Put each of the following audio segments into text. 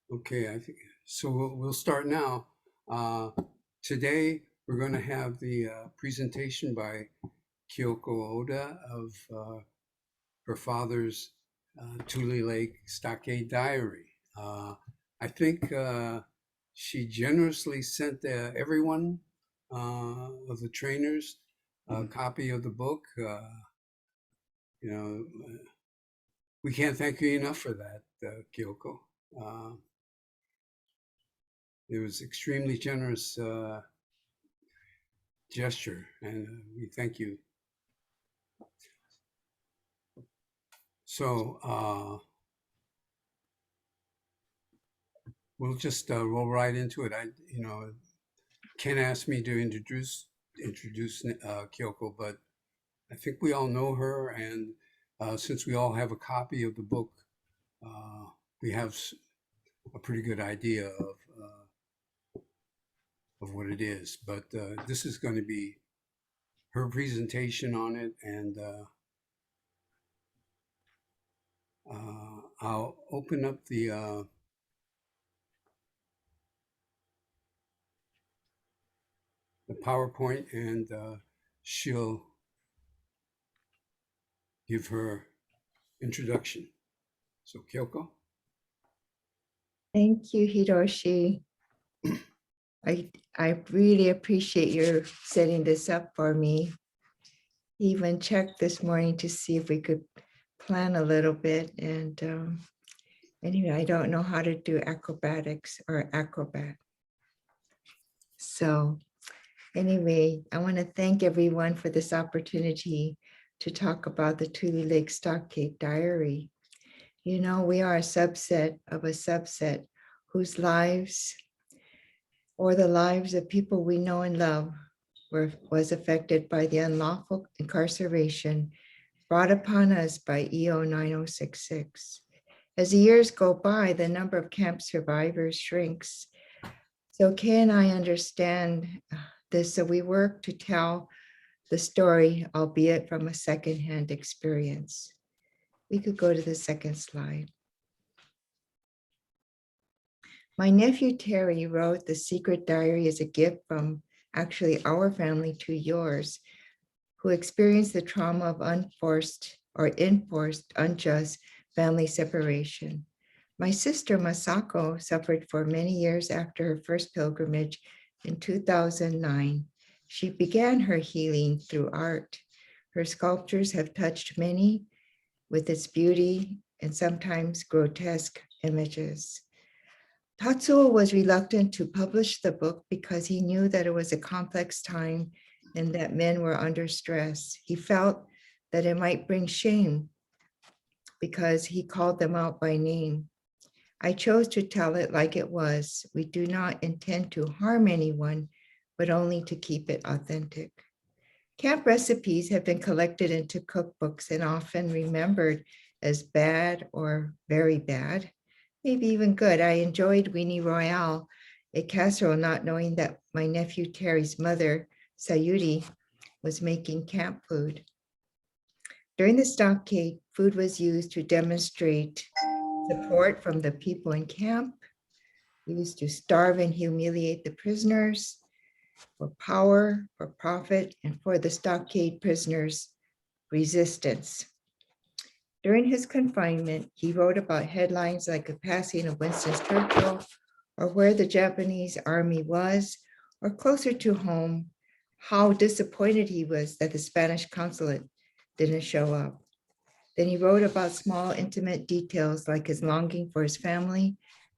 Okay, I think so. We'll start now. Today we're going to have the presentation by Kyoko Oda of her father's Tule Lake Stockade diary. I think she generously sent everyone of the trainers a copy of the book. You know, we can't thank you enough for that, Kyoko. Uh, it was extremely generous gesture, and we thank you. So we'll just roll right into it. Ken asked me to introduce Kyoko, but I think we all know her, and since we all have a copy of the book, we have a pretty good idea of what it is. But this is going to be her presentation on it, and I'll open up the PowerPoint, and she'll give her introduction. So Kyoko. Thank you, Hiroshi. I really appreciate your setting this up for me. Even checked this morning to see if we could plan a little bit. And anyway, I don't know how to do acrobatics or acrobat. So anyway, I want to thank everyone for this opportunity to talk about the Tule Lake Stockade diary. You know, we are a subset of a subset whose lives or the lives of people we know and love was affected by the unlawful incarceration brought upon us by EO 9066. As the years go by, the number of camp survivors shrinks. So Kay and I understand this, so we work to tell the story, albeit from a secondhand experience. We could go to the second slide. My nephew Terry wrote the secret diary as a gift from actually our family to yours, who experienced the trauma of unforced or enforced unjust family separation. My sister Masako suffered for many years after her first pilgrimage in 2009. She began her healing through art. Her sculptures have touched many with its beauty and sometimes grotesque images. Tatsuo was reluctant to publish the book because he knew that it was a complex time and that men were under stress. He felt that it might bring shame because he called them out by name. I chose to tell it like it was. We do not intend to harm anyone, but only to keep it authentic. Camp recipes have been collected into cookbooks and often remembered as bad or very bad, maybe even good. I enjoyed Weenie Royale, a casserole, not knowing that my nephew Terry's mother, Sayuri, was making camp food. During the stockade, food was used to demonstrate support from the people in camp, used to starve and humiliate the prisoners, for power, for profit, and for the stockade prisoners' resistance. During his confinement, he wrote about headlines like the passing of Winston Churchill, or where the Japanese army was, or closer to home, how disappointed he was that the Spanish consulate didn't show up. Then he wrote about small, intimate details like his longing for his family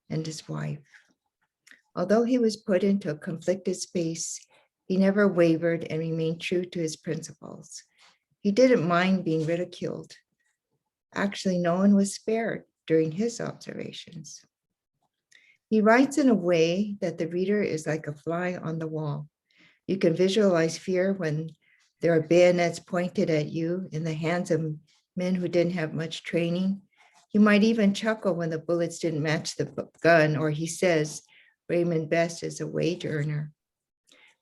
and his wife. Although he was put into a conflicted space, he never wavered and remained true to his principles. He didn't mind being ridiculed. Actually, no one was spared during his observations. He writes in a way that the reader is like a fly on the wall. You can visualize fear when there are bayonets pointed at you in the hands of men who didn't have much training. You might even chuckle when the bullets didn't match the gun, or he says, Raymond Best is a wage earner.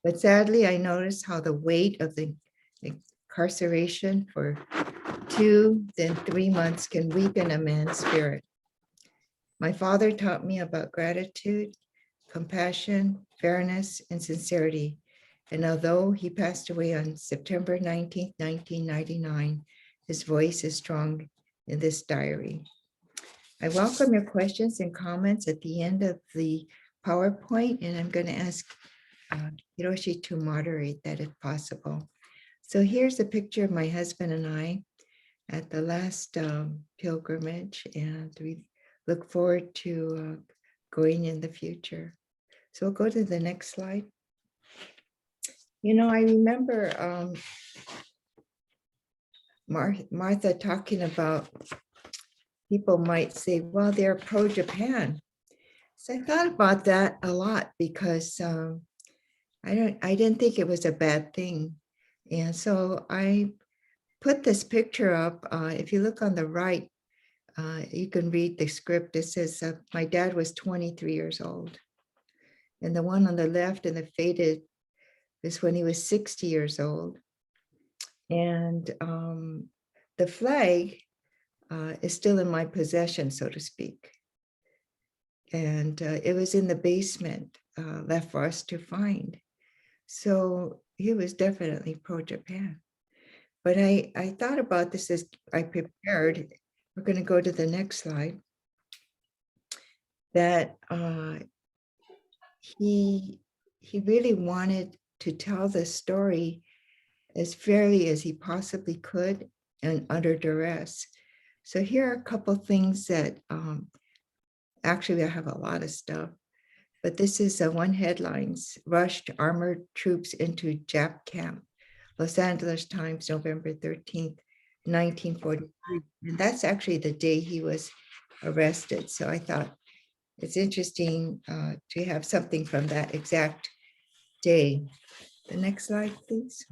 But sadly, I noticed how the weight of the incarceration for 2, then 3 months can weaken a man's spirit. My father taught me about gratitude, compassion, fairness, and sincerity. And although he passed away on September 19th, 1999, his voice is strong in this diary. I welcome your questions and comments at the end of the PowerPoint, and I'm going to ask Hiroshi to moderate that if possible. So here's a picture of my husband and I at the last pilgrimage, and we look forward to going in the future. So we'll go to the next slide. You know, I remember Martha talking about people might say, well, they're pro-Japan. So I thought about that a lot because I didn't think it was a bad thing. And so I put this picture up. If you look on the right, you can read the script. It says, my dad was 23 years old. And the one on the left in the faded is when he was 60 years old. And the flag is still in my possession, so to speak. And it was in the basement left for us to find. So he was definitely pro-Japan. But I thought about this as I prepared. We're going to go to the next slide. That he really wanted to tell the story as fairly as he possibly could and under duress. So here are a couple things that actually I have a lot of stuff, but this is one headlines: rushed armored troops into Jap camp, Los Angeles Times, November 13th, 1943. And that's actually the day he was arrested. So I thought it's interesting to have something from that exact day. The next slide, please.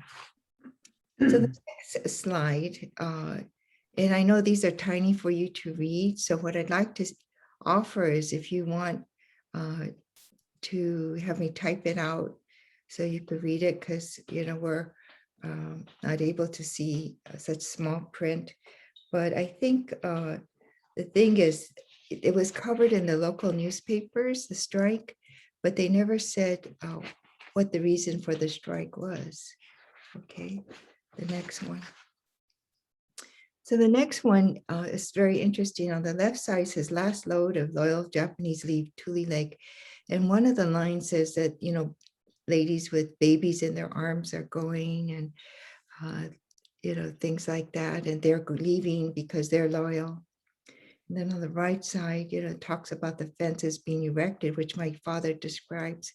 So the next slide, and I know these are tiny for you to read. So what I'd like to offer is if you want to have me type it out so you could read it, because we're not able to see such small print. But I think the thing is, it was covered in the local newspapers, the strike, but they never said what the reason for the strike was. Okay, the next one. So the next one is very interesting. On the left side says last load of loyal Japanese leave Tule Lake. And one of the lines says that, ladies with babies in their arms are going and, things like that. And they're leaving because they're loyal. And then on the right side, it talks about the fences being erected, which my father describes.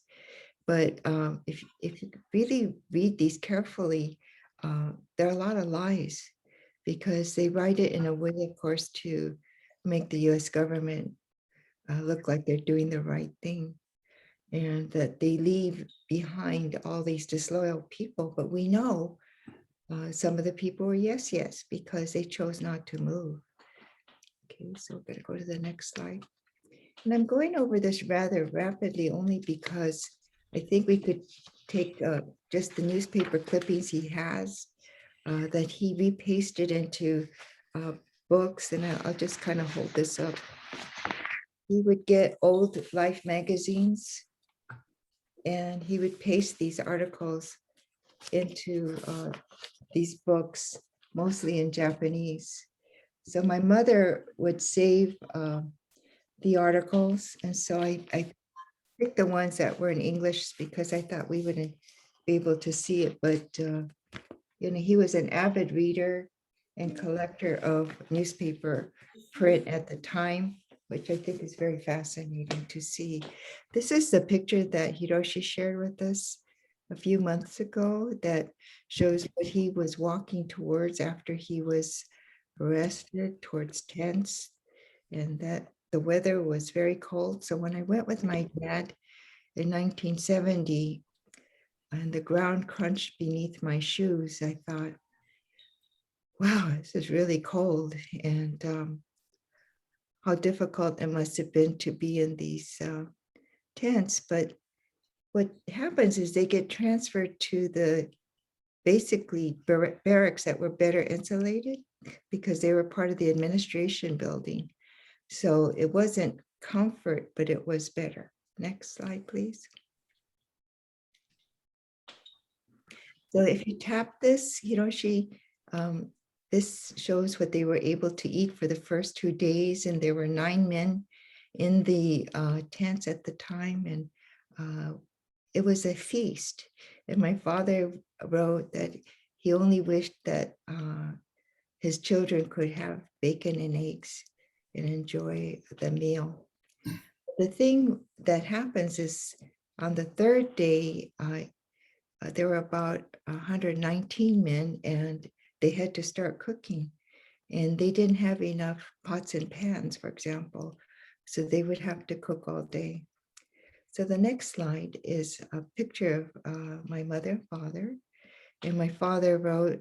But if you really read these carefully, there are a lot of lies, because they write it in a way, of course, to make the US government look like they're doing the right thing, and that they leave behind all these disloyal people. But we know some of the people were yes, because they chose not to move. Okay, so we're going to go to the next slide. And I'm going over this rather rapidly only because I think we could take just the newspaper clippings he has that he repasted into books. And I'll just kind of hold this up. He would get old Life magazines and he would paste these articles into these books, mostly in Japanese. So my mother would save the articles. And so I picked the ones that were in English because I thought we wouldn't be able to see it. But, he was an avid reader and collector of newspaper print at the time, which I think is very fascinating to see. This is the picture that Hiroshi shared with us a few months ago that shows what he was walking towards after he was arrested, towards tents, and that the weather was very cold. So when I went with my dad in 1970 and the ground crunched beneath my shoes, I thought, wow, this is really cold. And how difficult it must have been to be in these tents. But what happens is they get transferred to the basically barracks that were better insulated because they were part of the administration building. So it wasn't comfort, but it was better. Next slide, please. So if you tap this, this shows what they were able to eat for the first 2 days. And there were 9 men in the tents at the time. And it was a feast. And my father wrote that he only wished that his children could have bacon and eggs and enjoy the meal. The thing that happens is on the 3rd day, there were about 119 men, and they had to start cooking. And they didn't have enough pots and pans, for example, so they would have to cook all day. So the next slide is a picture of my mother and father. And my father wrote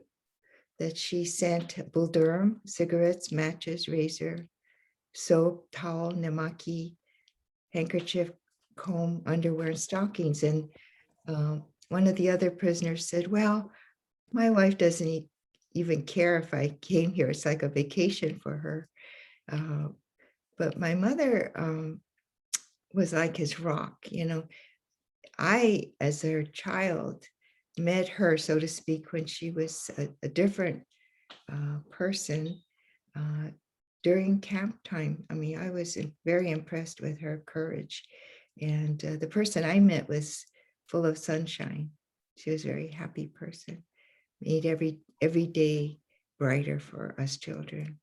that she sent buldurum, cigarettes, matches, razor, soap, towel, nemaki, handkerchief, comb, underwear, and stockings. And one of the other prisoners said, well, my wife doesn't even care if I came here. It's like a vacation for her. But my mother was like his rock. I, as her child, met her, so to speak, when she was a different person during camp time. I mean, I was very impressed with her courage. And the person I met was full of sunshine. She was a very happy person, made every day brighter for us children.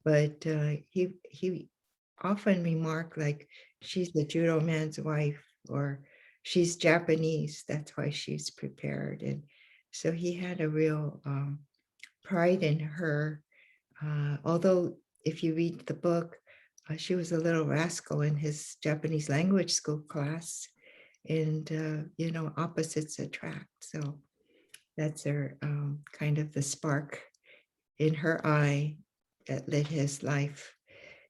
But he often remarked, like, she's the judo man's wife, or she's Japanese, that's why she's prepared. And so he had a real pride in her. Although if you read the book, she was a little rascal in his Japanese language school class. And, opposites attract. So that's her kind of the spark in her eye that lit his life.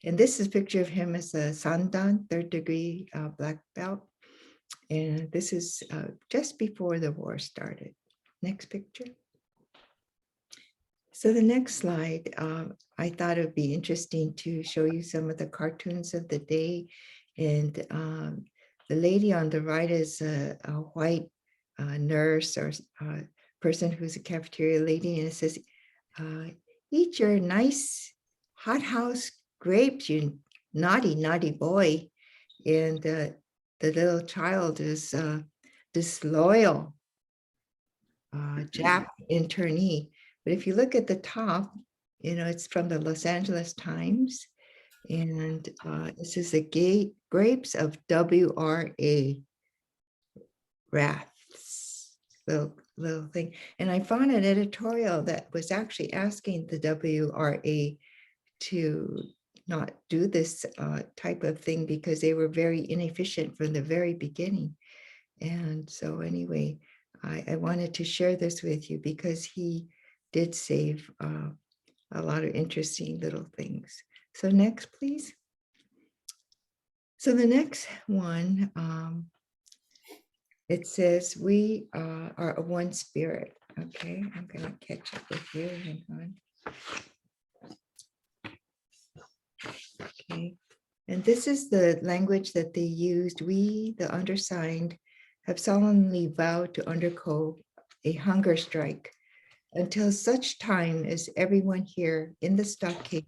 And this is a picture of him as a sandan, 3rd degree black belt. And this is just before the war started. Next picture. So the next slide, I thought it would be interesting to show you some of the cartoons of the day. And the lady on the right is a white nurse or person who's a cafeteria lady. And it says, eat your nice hothouse grapes, you naughty, naughty boy. And the little child is disloyal Jap internee. But if you look at the top, it's from the Los Angeles Times. And this is the grapes of WRA, wraths, little thing. And I found an editorial that was actually asking the WRA to not do this type of thing because they were very inefficient from the very beginning. And so anyway, I wanted to share this with you because he did save a lot of interesting little things. So next, please. So the next one, it says, we are a one spirit. Okay, I'm going to catch up with you. Hang on. Okay, and this is the language that they used. We, the undersigned, have solemnly vowed to undergo a hunger strike until such time as everyone here in the stockade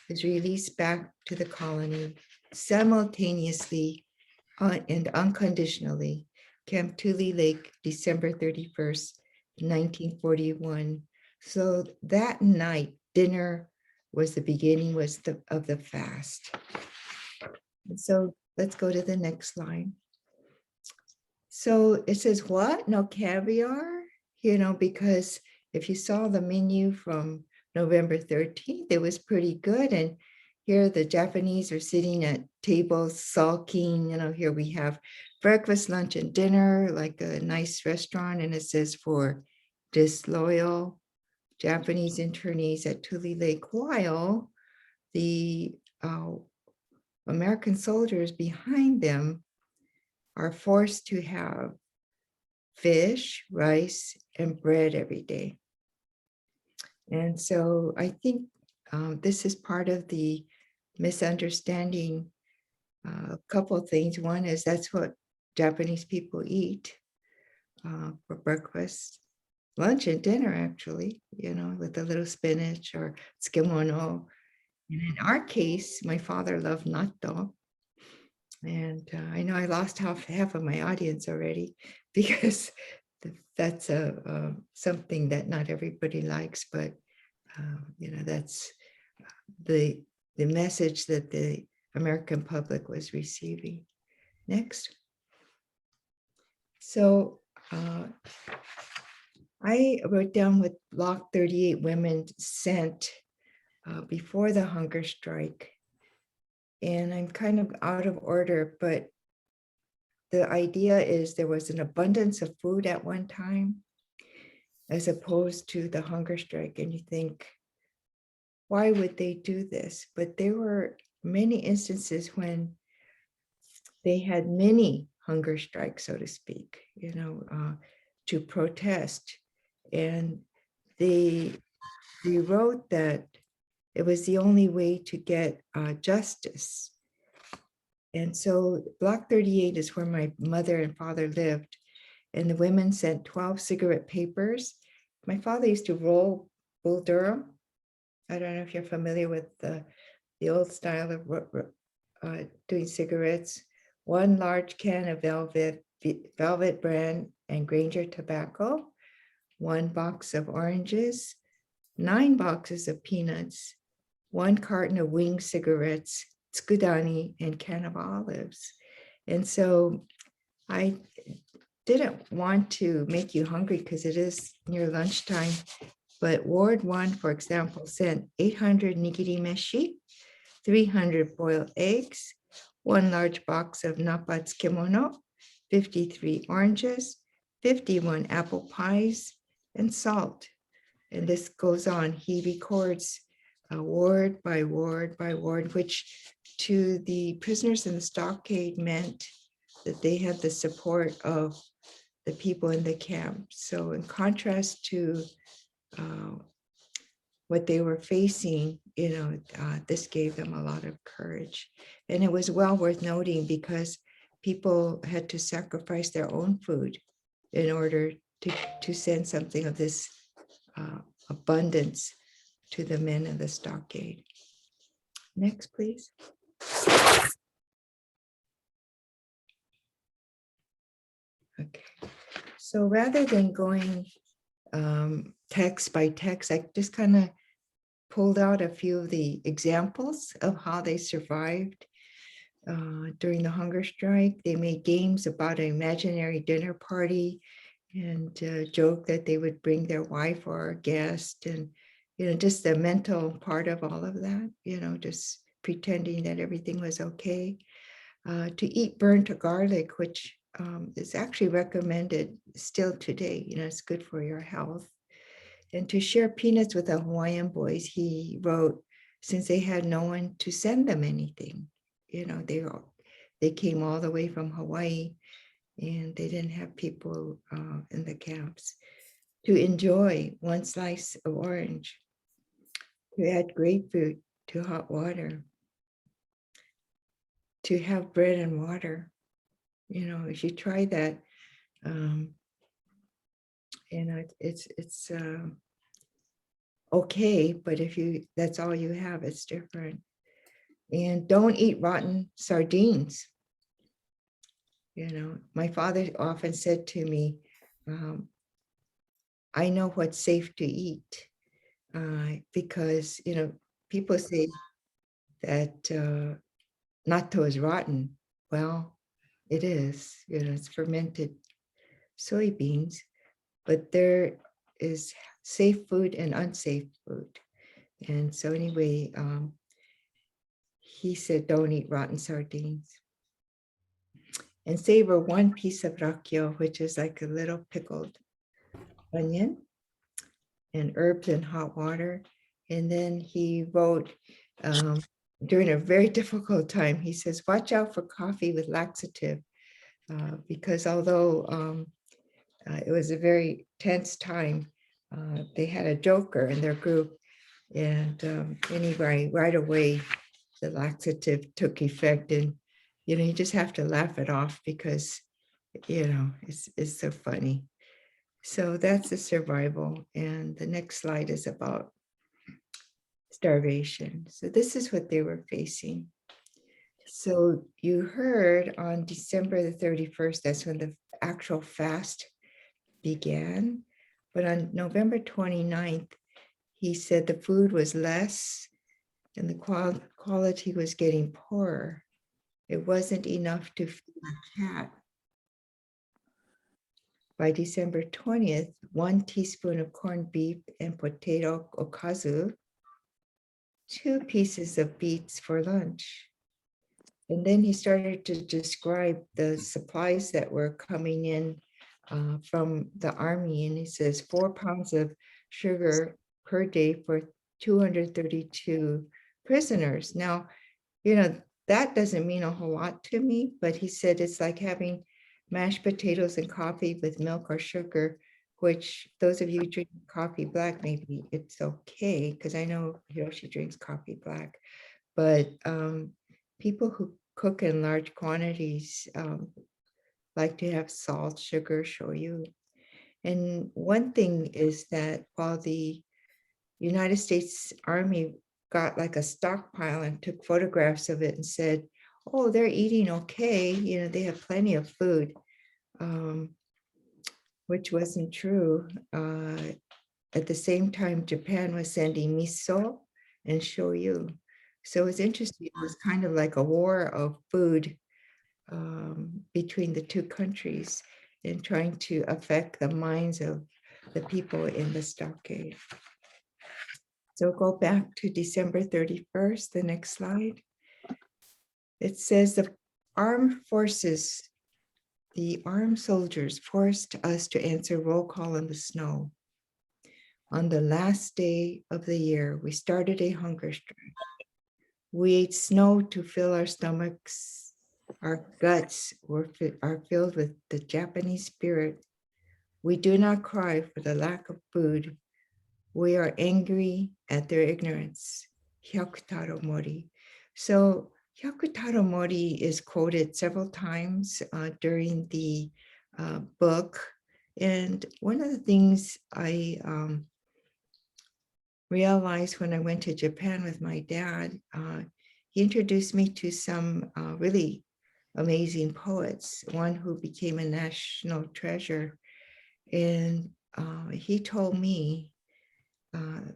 is released back to the colony simultaneously and unconditionally. Camp Tule Lake, December 31st, 1941. So that night, dinner was the beginning of the fast. And so let's go to the next slide. So it says, what? No caviar? Because if you saw the menu from November 13th, it was pretty good. And here the Japanese are sitting at tables sulking. Here we have breakfast, lunch, and dinner, like a nice restaurant. And it says, for disloyal Japanese internees at Tule Lake, while the American soldiers behind them are forced to have fish, rice, and bread every day. And so I think this is part of the misunderstanding a couple of things. One is that's what Japanese people eat for breakfast, lunch, and dinner, actually, with a little spinach or tsukemono. And in our case, my father loved natto. And I know I lost half of my audience already because that's something that not everybody likes, but that's the message that the American public was receiving. Next. So I wrote down what Block 38 women sent before the hunger strike. And I'm kind of out of order, but the idea is there was an abundance of food at one time, as opposed to the hunger strike. And you think, why would they do this? But there were many instances when they had many hunger strikes, so to speak, to protest. And they wrote that it was the only way to get justice. And so Block 38 is where my mother and father lived. And the women sent 12 cigarette papers. My father used to roll Bull Durham. I don't know if you're familiar with the old style of doing cigarettes. One large can of Velvet brand and Granger tobacco, one box of oranges, 9 boxes of peanuts, 1 carton of wing cigarettes, tsukudani, and can of olives. And so I didn't want to make you hungry because it is near lunchtime, but Ward 1, for example, sent 800 nigiri meshi, 300 boiled eggs, 1 large box of napa tsukemono, 53 oranges, 51 apple pies, and salt. And this goes on. He records ward by ward by ward, which to the prisoners in the stockade meant that they had the support of the people in the camp. So in contrast to what they were facing, this gave them a lot of courage. And it was well worth noting because people had to sacrifice their own food in order to send something of this abundance to the men in the stockade. Next, please. Okay. So rather than going text by text, I just kind of pulled out a few of the examples of how they survived during the hunger strike. They made games about an imaginary dinner party and joked that they would bring their wife or a guest, and just the mental part of all of that, just pretending that everything was okay. To eat burnt garlic, which is actually recommended still today, it's good for your health. And to share peanuts with the Hawaiian boys, he wrote, since they had no one to send them anything, they came all the way from Hawaii and they didn't have people in the camps. To enjoy 1 slice of orange, to add grapefruit to hot water, to have bread and water. If you try that, it's okay, but if that's all you have, it's different. And don't eat rotten sardines. My father often said to me, I know what's safe to eat, because people say that natto is rotten. Well, it is. It's fermented soybeans, but there is safe food and unsafe food. And so anyway, he said, don't eat rotten sardines. And savor 1 piece of rakyo, which is like a little pickled onion, and herbs in hot water. And then he wrote, during a very difficult time, he says, watch out for coffee with laxative, because although it was a very tense time, they had a joker in their group. And anyway, right away, the laxative took effect and You just have to laugh it off because, it's so funny. So that's the survival. And the next slide is about starvation. So this is what they were facing. So you heard on December the 31st, that's when the actual fast began. But on November 29th, he said the food was less and the quality was getting poorer. It wasn't enough to feed a cat. By December 20th, 1 teaspoon of corned beef and potato okazu, 2 pieces of beets for lunch. And then he started to describe the supplies that were coming in from the army. And he says 4 pounds of sugar per day for 232 prisoners. Now, that doesn't mean a whole lot to me, but he said it's like having mashed potatoes and coffee with milk or sugar, which those of you who drink coffee black, maybe it's okay, because I know Hiroshi drinks coffee black. But people who cook in large quantities like to have salt, sugar, shoyu. And one thing is that while the United States Army got like a stockpile and took photographs of it and said, oh, they're eating okay, they have plenty of food, which wasn't true. At the same time, Japan was sending miso and shoyu. So it's interesting. It was kind of like a war of food between the two countries and trying to affect the minds of the people in the stockade. So go back to December 31st, the next slide. It says the armed forces, the armed soldiers forced us to answer roll call in the snow. On the last day of the year, we started a hunger strike. We ate snow to fill our stomachs. Our guts are filled with the Japanese spirit. We do not cry for the lack of food. We are angry at their ignorance. Hyakutaro Mori. So Hyakutaro Mori is quoted several times during the book. And one of the things I realized when I went to Japan with my dad, he introduced me to some really amazing poets, one who became a national treasure. And he told me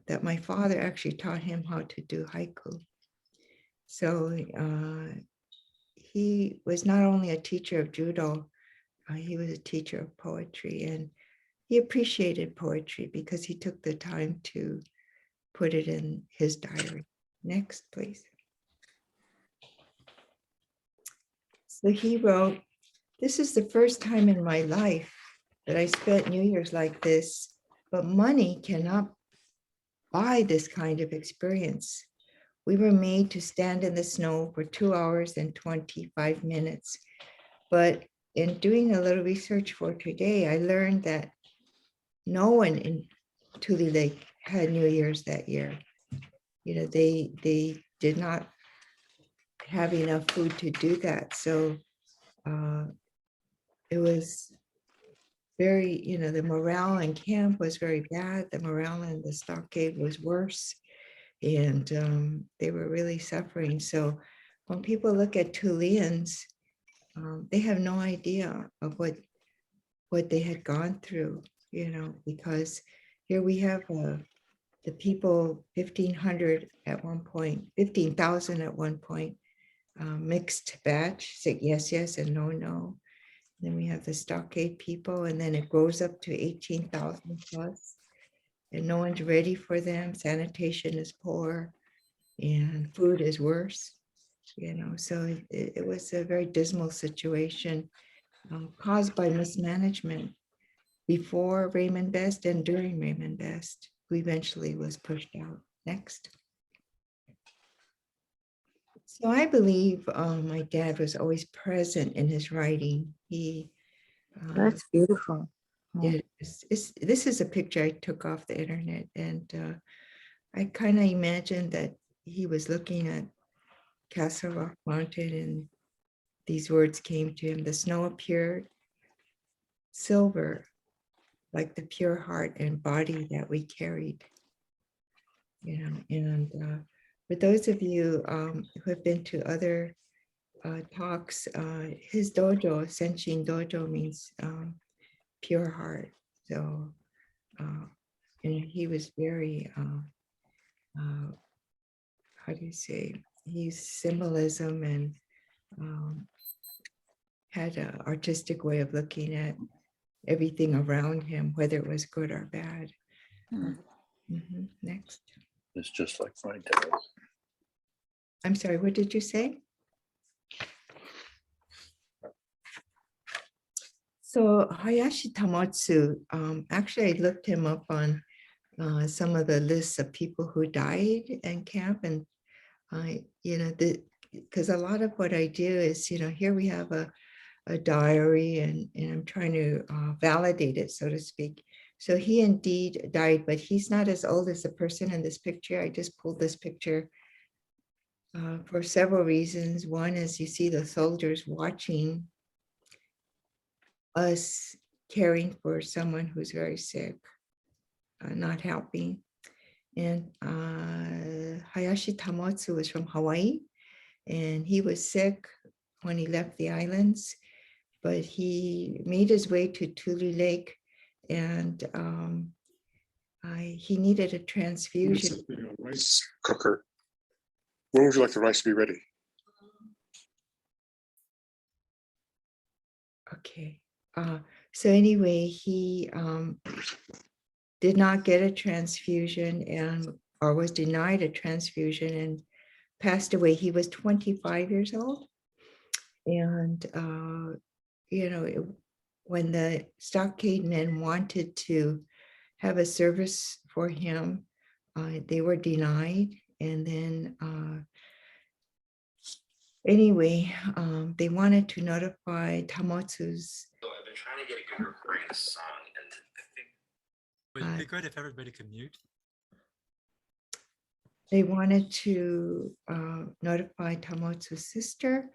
that my father actually taught him how to do haiku. So he was not only a teacher of judo, he was a teacher of poetry, and he appreciated poetry because he took the time to put it in his diary. Next, please. So he wrote, "This is the first time in my life that I spent New Year's like this, but money cannot buy this kind of experience. We were made to stand in the snow for 2 hours and 25 minutes. But in doing a little research for today, I learned that no one in Tule Lake had New Year's that year. They did not have enough food to do that. So it was very, the morale in camp was very bad. The morale in the stockade was worse. And they were really suffering. So when people look at Tulians, they have no idea of what they had gone through, because here we have the people, 1,500 at one point, 15,000 at one point, mixed batch, say yes, yes, and no, no. Then we have the stockade people, and then it grows up to 18,000 plus, and no one's ready for them. Sanitation is poor, and food is worse. So it was a very dismal situation caused by mismanagement before Raymond Best and during Raymond Best, who eventually was pushed out. Next. So I believe my dad was always present in his writing. He That's beautiful. did. This is a picture I took off the internet, and I kind of imagined that he was looking at Castle Rock Mountain and these words came to him. The snow appeared silver, like the pure heart and body that we carried. And for those of you who have been to other talks, his dojo, Senshin Dojo, means pure heart. So, and he was very, how do you say, he's symbolism and had an artistic way of looking at everything around him, whether it was good or bad. Next. It's just like my dad. I'm sorry, what did you say? So Hayashi Tamotsu, actually I looked him up on some of the lists of people who died in camp, and because a lot of what I do is, here we have a diary, and I'm trying to validate it, so to speak. So he indeed died, but he's not as old as the person in this picture. I just pulled this picture for several reasons. One is you see the soldiers watching us caring for someone who's very sick, not helping. And Hayashi Tamotsu was from Hawaii, and he was sick when he left the islands, but he made his way to Tule Lake, and he needed a transfusion. Rice cooker. When would you like the rice to be ready? Okay. So anyway, he did not get a transfusion or was denied a transfusion and passed away. He was 25 years old. And, when the Stockade men wanted to have a service for him, they were denied. And then anyway, they wanted to notify Tamotsu's. So I've been trying to get a good recording of the song, and I think would it be good if everybody could mute? They wanted to notify Tamotsu's sister,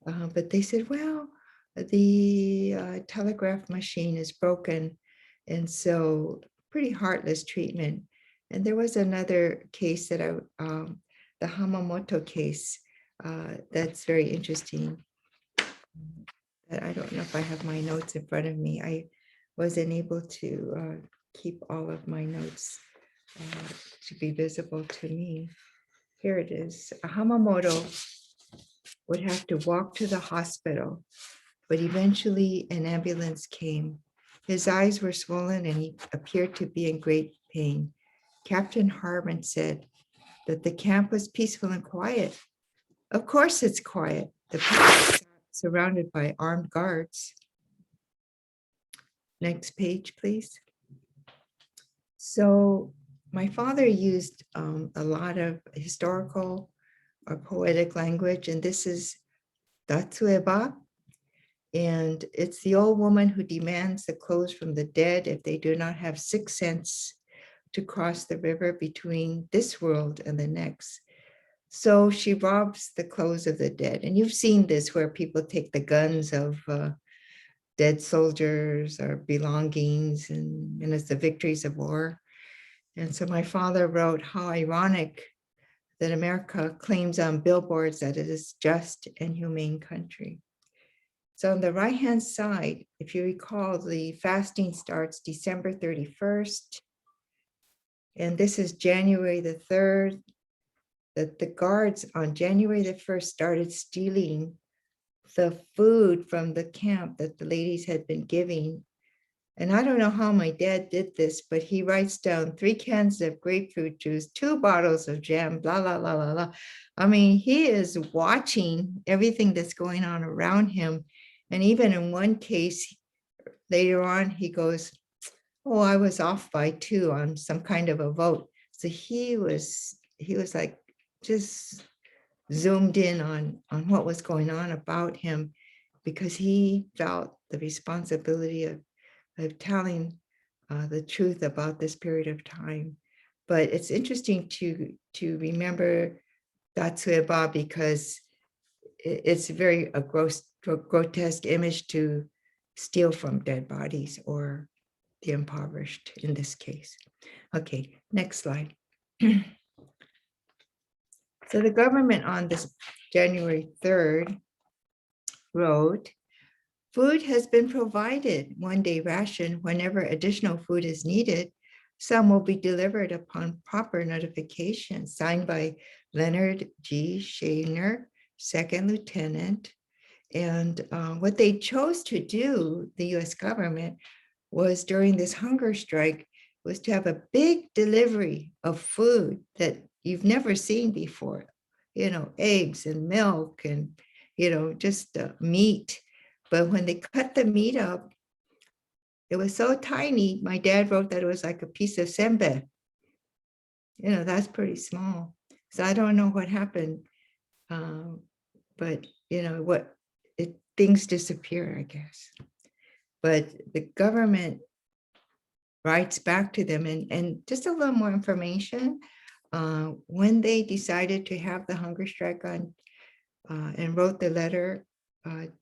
but they said, well, the telegraph machine is broken. And so pretty heartless treatment. And there was another case that the Hamamoto case, that's very interesting. I don't know if I have my notes in front of me. I wasn't able to keep all of my notes to be visible to me. Here it is. Hamamoto would have to walk to the hospital, but eventually an ambulance came. His eyes were swollen and he appeared to be in great pain. Captain Harmon said that the camp was peaceful and quiet. Of course it's quiet. The people were surrounded by armed guards. Next page, please. So my father used a lot of historical or poetic language, and this is Tatsuo, and it's the old woman who demands the clothes from the dead if they do not have 6 cents to cross the river between this world and the next. So she robs the clothes of the dead. And you've seen this where people take the guns of dead soldiers or belongings, and it's the victories of war. And so my father wrote, how ironic that America claims on billboards that it is just and humane country. So on the right-hand side, if you recall, the fasting starts December 31st. And this is January the 3rd, that the guards on January the 1st started stealing the food from the camp that the ladies had been giving. And I don't know how my dad did this, but he writes down 3 cans of grapefruit juice, 2 bottles of jam, blah, blah, blah, blah, blah. I mean, he is watching everything that's going on around him. And even in one case, later on, he goes, oh, I was off by 2 on some kind of a vote. So he was like just zoomed in on what was going on about him, because he felt the responsibility of telling the truth about this period of time. But it's interesting to remember Tatsuo because it's very a gross grotesque image to steal from dead bodies or the impoverished in this case. Okay, next slide. So the government on this January 3rd wrote, food has been provided, one-day ration. Whenever additional food is needed, some will be delivered upon proper notification, signed by Leonard G. Shaner, second lieutenant. And what they chose to do, the US government, was during this hunger strike, was to have a big delivery of food that you've never seen before, eggs and milk and, just meat. But when they cut the meat up, it was so tiny. My dad wrote that it was like a piece of senbei. That's pretty small. So I don't know what happened. But things disappear, I guess. But the government writes back to them and just a little more information. When they decided to have the hunger strike on and wrote the letter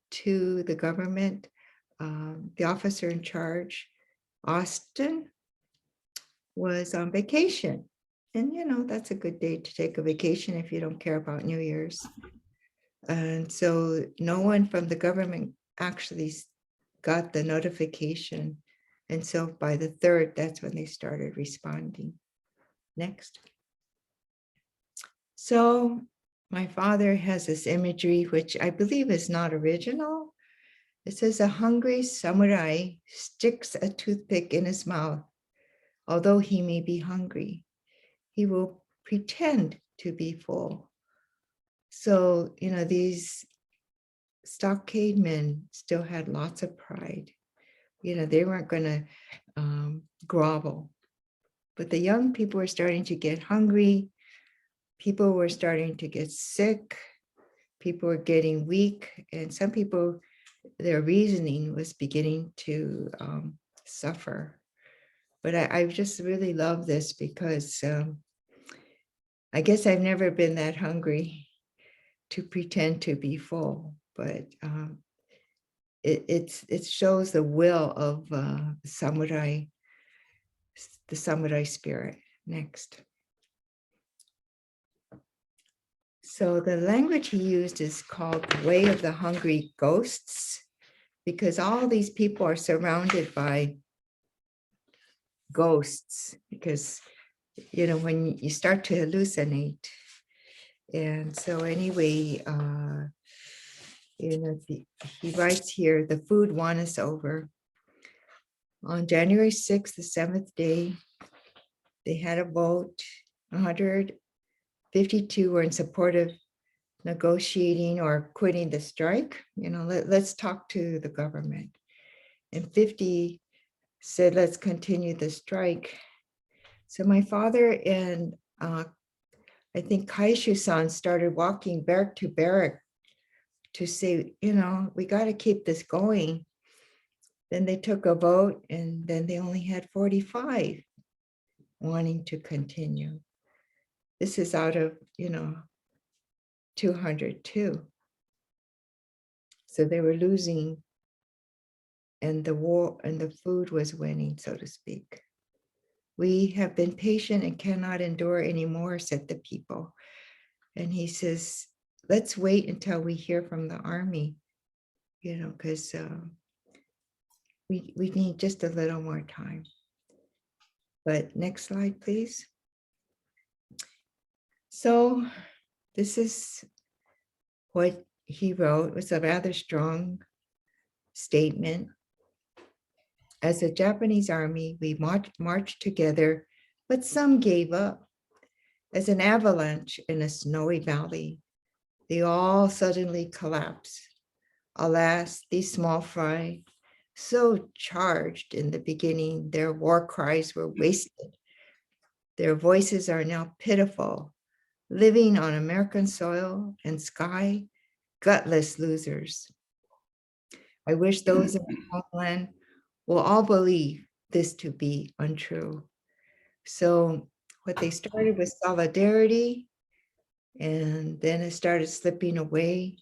to the government, the officer in charge, Austin, was on vacation. And that's a good day to take a vacation if you don't care about New Year's. And so no one from the government actually got the notification. And so by the 3rd, that's when they started responding. Next. So my father has this imagery, which I believe is not original. It says a hungry samurai sticks a toothpick in his mouth. Although he may be hungry, he will pretend to be full. So, these Stockade men still had lots of pride. They weren't going to grovel. But the young people were starting to get hungry. People were starting to get sick. People were getting weak. And some people, their reasoning was beginning to suffer. But I just really love this because I guess I've never been that hungry to pretend to be full, but it shows the will of the samurai spirit. Next. So the language he used is called the Way of the Hungry Ghosts, because all these people are surrounded by ghosts, because when you start to hallucinate. And so anyway, he writes here, the food won us over. On January 6th, the 7th day, they had a vote. 152 were in support of negotiating or quitting the strike. Let's talk to the government. And 50 said, let's continue the strike. So my father and I think Kaishu-san started walking barrack to barrack to say, we got to keep this going. Then they took a vote and then they only had 45 wanting to continue. This is out of, 202. So they were losing and the war and the food was winning, so to speak. We have been patient and cannot endure anymore, said the people. And he says, let's wait until we hear from the army, because we need just a little more time. But next slide, please. So this is what he wrote. It was a rather strong statement. As a Japanese army, we marched together, but some gave up. As an avalanche in a snowy valley, they all suddenly collapsed. Alas, these small fry, so charged in the beginning, their war cries were wasted. Their voices are now pitiful, living on American soil and sky, gutless losers. I wish those in the homeland will all believe this to be untrue. So what they started with solidarity, and then it started slipping away.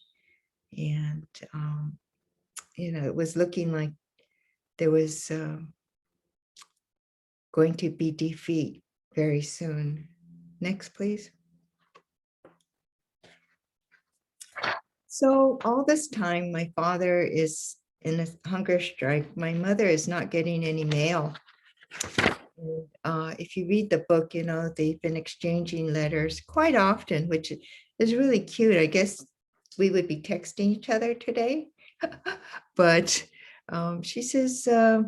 And, it was looking like there was going to be defeat very soon. Next, please. So all this time, my father is in a hunger strike. My mother is not getting any mail. If you read the book, they've been exchanging letters quite often, which is really cute. I guess we would be texting each other today. But she says, I've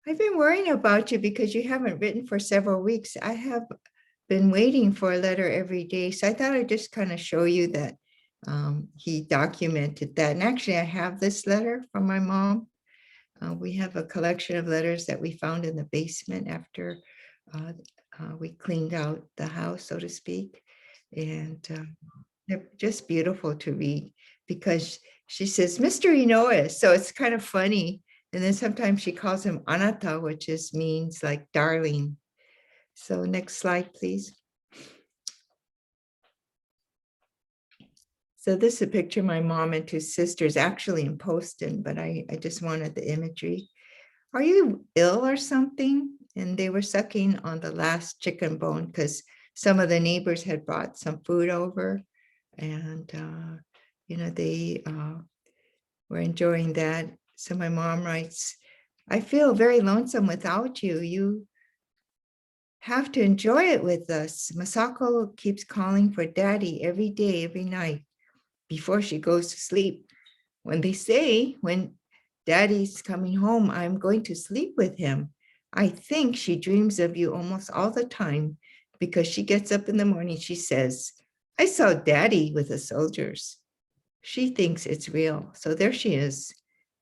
been worrying about you because you haven't written for several weeks. I have been waiting for a letter every day. So I thought I'd just kind of show you that he documented that. And actually, I have this letter from my mom. We have a collection of letters that we found in the basement after we cleaned out the house, so to speak. And they're just beautiful to read because she says, Mr. Inouye. So it's kind of funny. And then sometimes she calls him Anata, which means like darling. So next slide, please. So this is a picture of my mom and two sisters actually in Poston, but I just wanted the imagery. Are you ill or something? And they were sucking on the last chicken bone because some of the neighbors had brought some food over, and they were enjoying that. So my mom writes, I feel very lonesome without you. You have to enjoy it with us. Masako keeps calling for daddy every day, every night before she goes to sleep. When daddy's coming home, I'm going to sleep with him. I think she dreams of you almost all the time because she gets up in the morning, she says, I saw daddy with the soldiers. She thinks it's real. So there she is.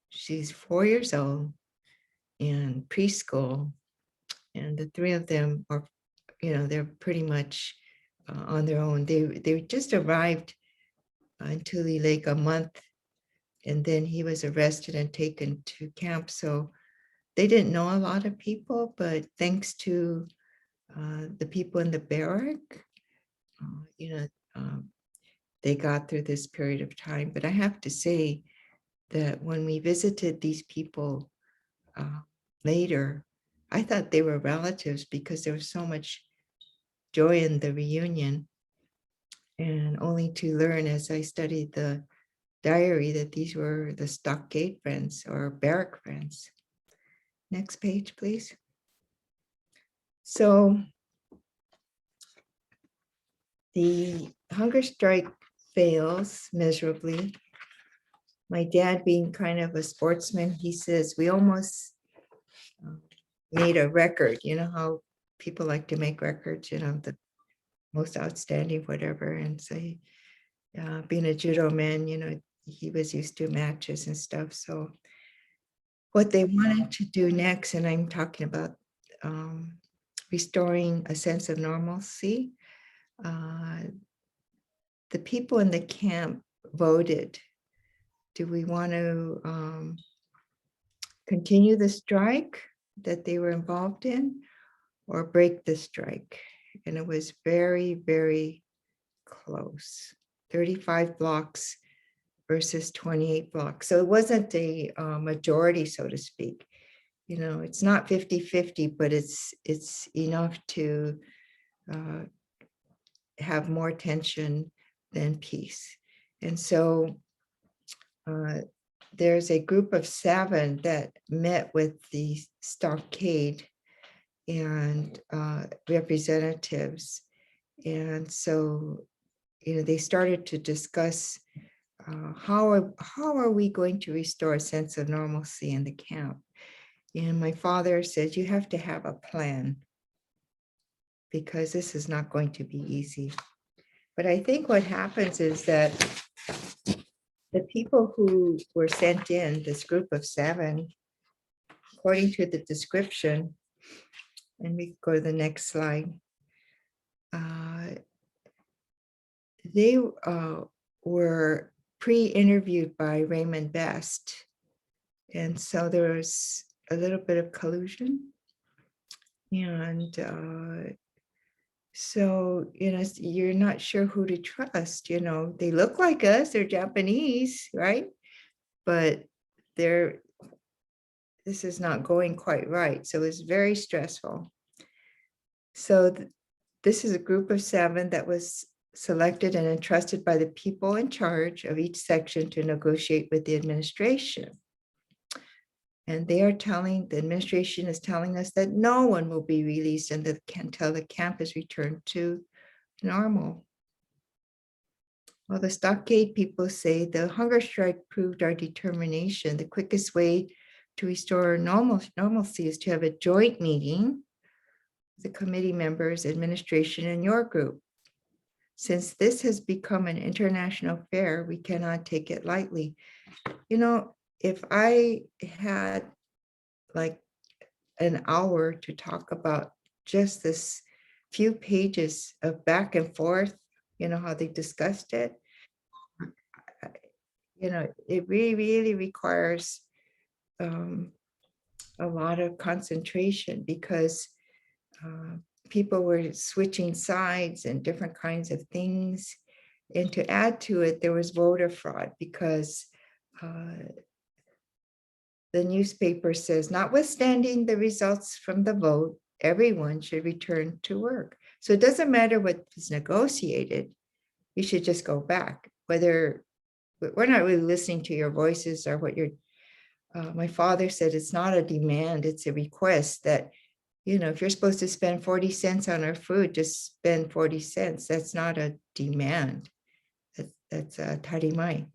She's 4 years old in preschool. And the three of them are, they're pretty much on their own. They just arrived in Tule Lake a month, and then he was arrested and taken to camp. So they didn't know a lot of people, but thanks to the people in the barrack, they got through this period of time. But I have to say that when we visited these people later, I thought they were relatives because there was so much joy in the reunion, and only to learn as I studied the diary that these were the Stockade friends or barrack friends. Next page, please. So the hunger strike fails miserably. My dad, being kind of a sportsman, he says, we almost made a record. You know how people like to make records, the most outstanding, whatever. And so being a judo man, he was used to matches and stuff. So what they wanted to do next, and I'm talking about restoring a sense of normalcy, the people in the camp voted. Do we want to continue the strike that they were involved in or break the strike? And it was very, very close, 35 blocks versus 28 blocks. So it wasn't a majority, so to speak. It's not 50-50, but it's enough to have more tension than peace. And so there's a group of 7 that met with the Stockade and representatives. And so, they started to discuss how are we going to restore a sense of normalcy in the camp? And my father said, you have to have a plan because this is not going to be easy. But I think what happens is that the people who were sent in, this group of 7, according to the description, and we go to the next slide, they were pre-interviewed by Raymond Best. And so there was a little bit of collusion. And So, you're not sure who to trust, they look like us, they're Japanese, right? But this is not going quite right. So it's very stressful. So this is a group of 7 that was selected and entrusted by the people in charge of each section to negotiate with the administration. And the administration is telling us that no one will be released until the camp is returned to normal. Well, the Stockade people say the hunger strike proved our determination. The quickest way to restore normalcy is to have a joint meeting, the committee members, administration, and your group. Since this has become an international affair, we cannot take it lightly. If I had like an hour to talk about just this few pages of back and forth, how they discussed it, it really requires a lot of concentration because people were switching sides and different kinds of things. And to add to it, there was voter fraud because the newspaper says, notwithstanding the results from the vote, everyone should return to work. So it doesn't matter what was negotiated, you should just go back. Whether we're not really listening to your voices or what my father said, it's not a demand, it's a request that, if you're supposed to spend 40 cents on our food, just spend 40 cents. That's not a demand. That's a tarimai.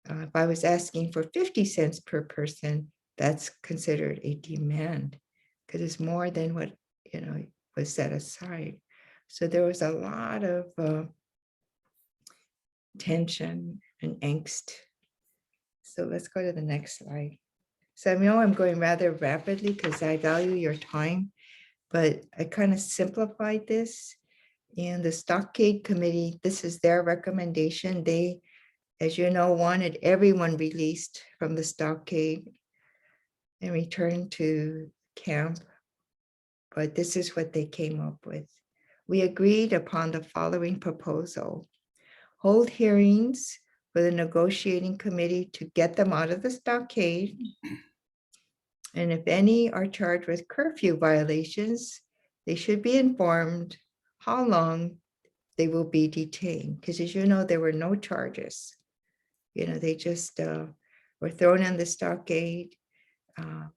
If I was asking for 50 cents per person, that's considered a demand because it's more than what, was set aside. So there was a lot of tension and angst. So let's go to the next slide. So I know I'm going rather rapidly because I value your time, but I kind of simplified this. And the Stockade Committee, this is their recommendation. They, as you know, wanted everyone released from the Stockade and returned to camp. But this is what they came up with. We agreed upon the following proposal. Hold hearings for the negotiating committee to get them out of the Stockade. And if any are charged with curfew violations, they should be informed how long they will be detained. Because as you know, there were no charges. They just were thrown in the Stockade.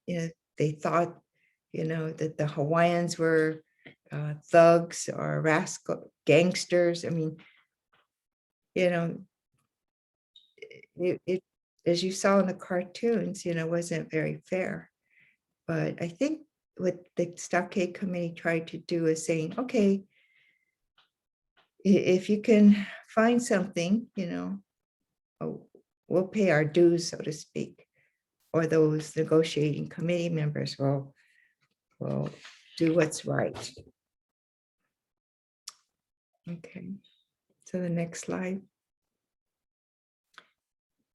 They thought, that the Hawaiians were thugs or rascal gangsters. I mean, it as you saw in the cartoons, wasn't very fair. But I think what the Stockade Committee tried to do is saying, okay, if you can find something, we'll pay our dues, so to speak, or those negotiating committee members will do what's right. Okay, so the next slide.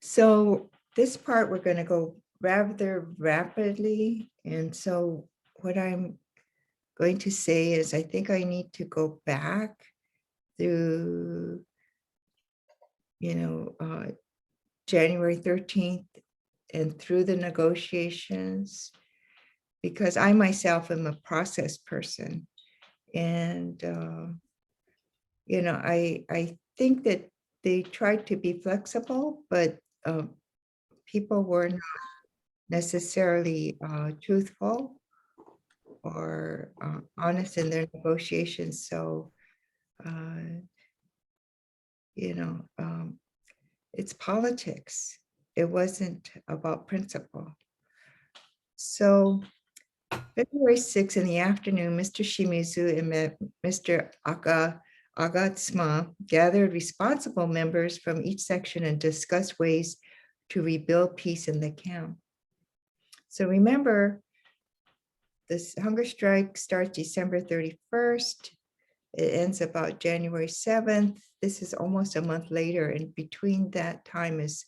So this part, we're going to go rather rapidly. And so what I'm going to say is I think I need to go back through, January 13th and through the negotiations, because I myself am a process person. And, I think that they tried to be flexible, but people were not necessarily truthful or honest in their negotiations. So, it's politics. It wasn't about principle. So February 6th in the afternoon, Mr. Shimizu and Mr. Agatsuma gathered responsible members from each section and discussed ways to rebuild peace in the camp. So remember, this hunger strike starts December 31st. It ends about January 7th. This is almost a month later. And between that time is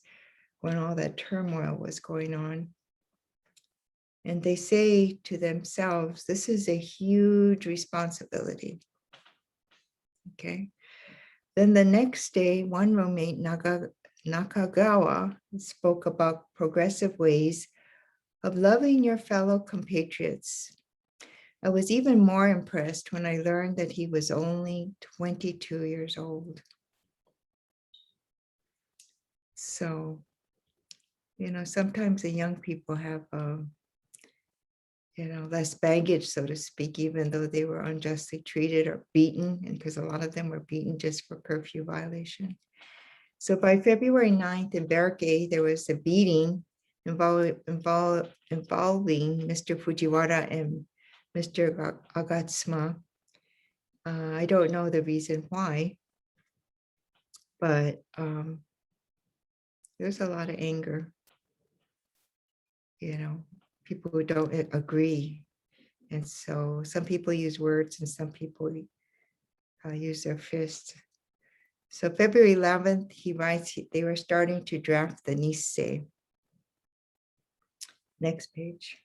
when all that turmoil was going on. And they say to themselves, this is a huge responsibility. Okay. Then the next day, one roommate, Nakagawa, spoke about progressive ways of loving your fellow compatriots. I was even more impressed when I learned that he was only 22 years old. So, sometimes the young people have, less baggage, so to speak, even though they were unjustly treated or beaten, and because a lot of them were beaten just for curfew violation. So by February 9th in Barrack A, there was a beating involving Mr. Fujiwara and Mr. Agatsuma. I don't know the reason why, but there's a lot of anger. People who don't agree. And so some people use words and some people use their fists. So February 11th, he writes, they were starting to draft the Nisei. Next page.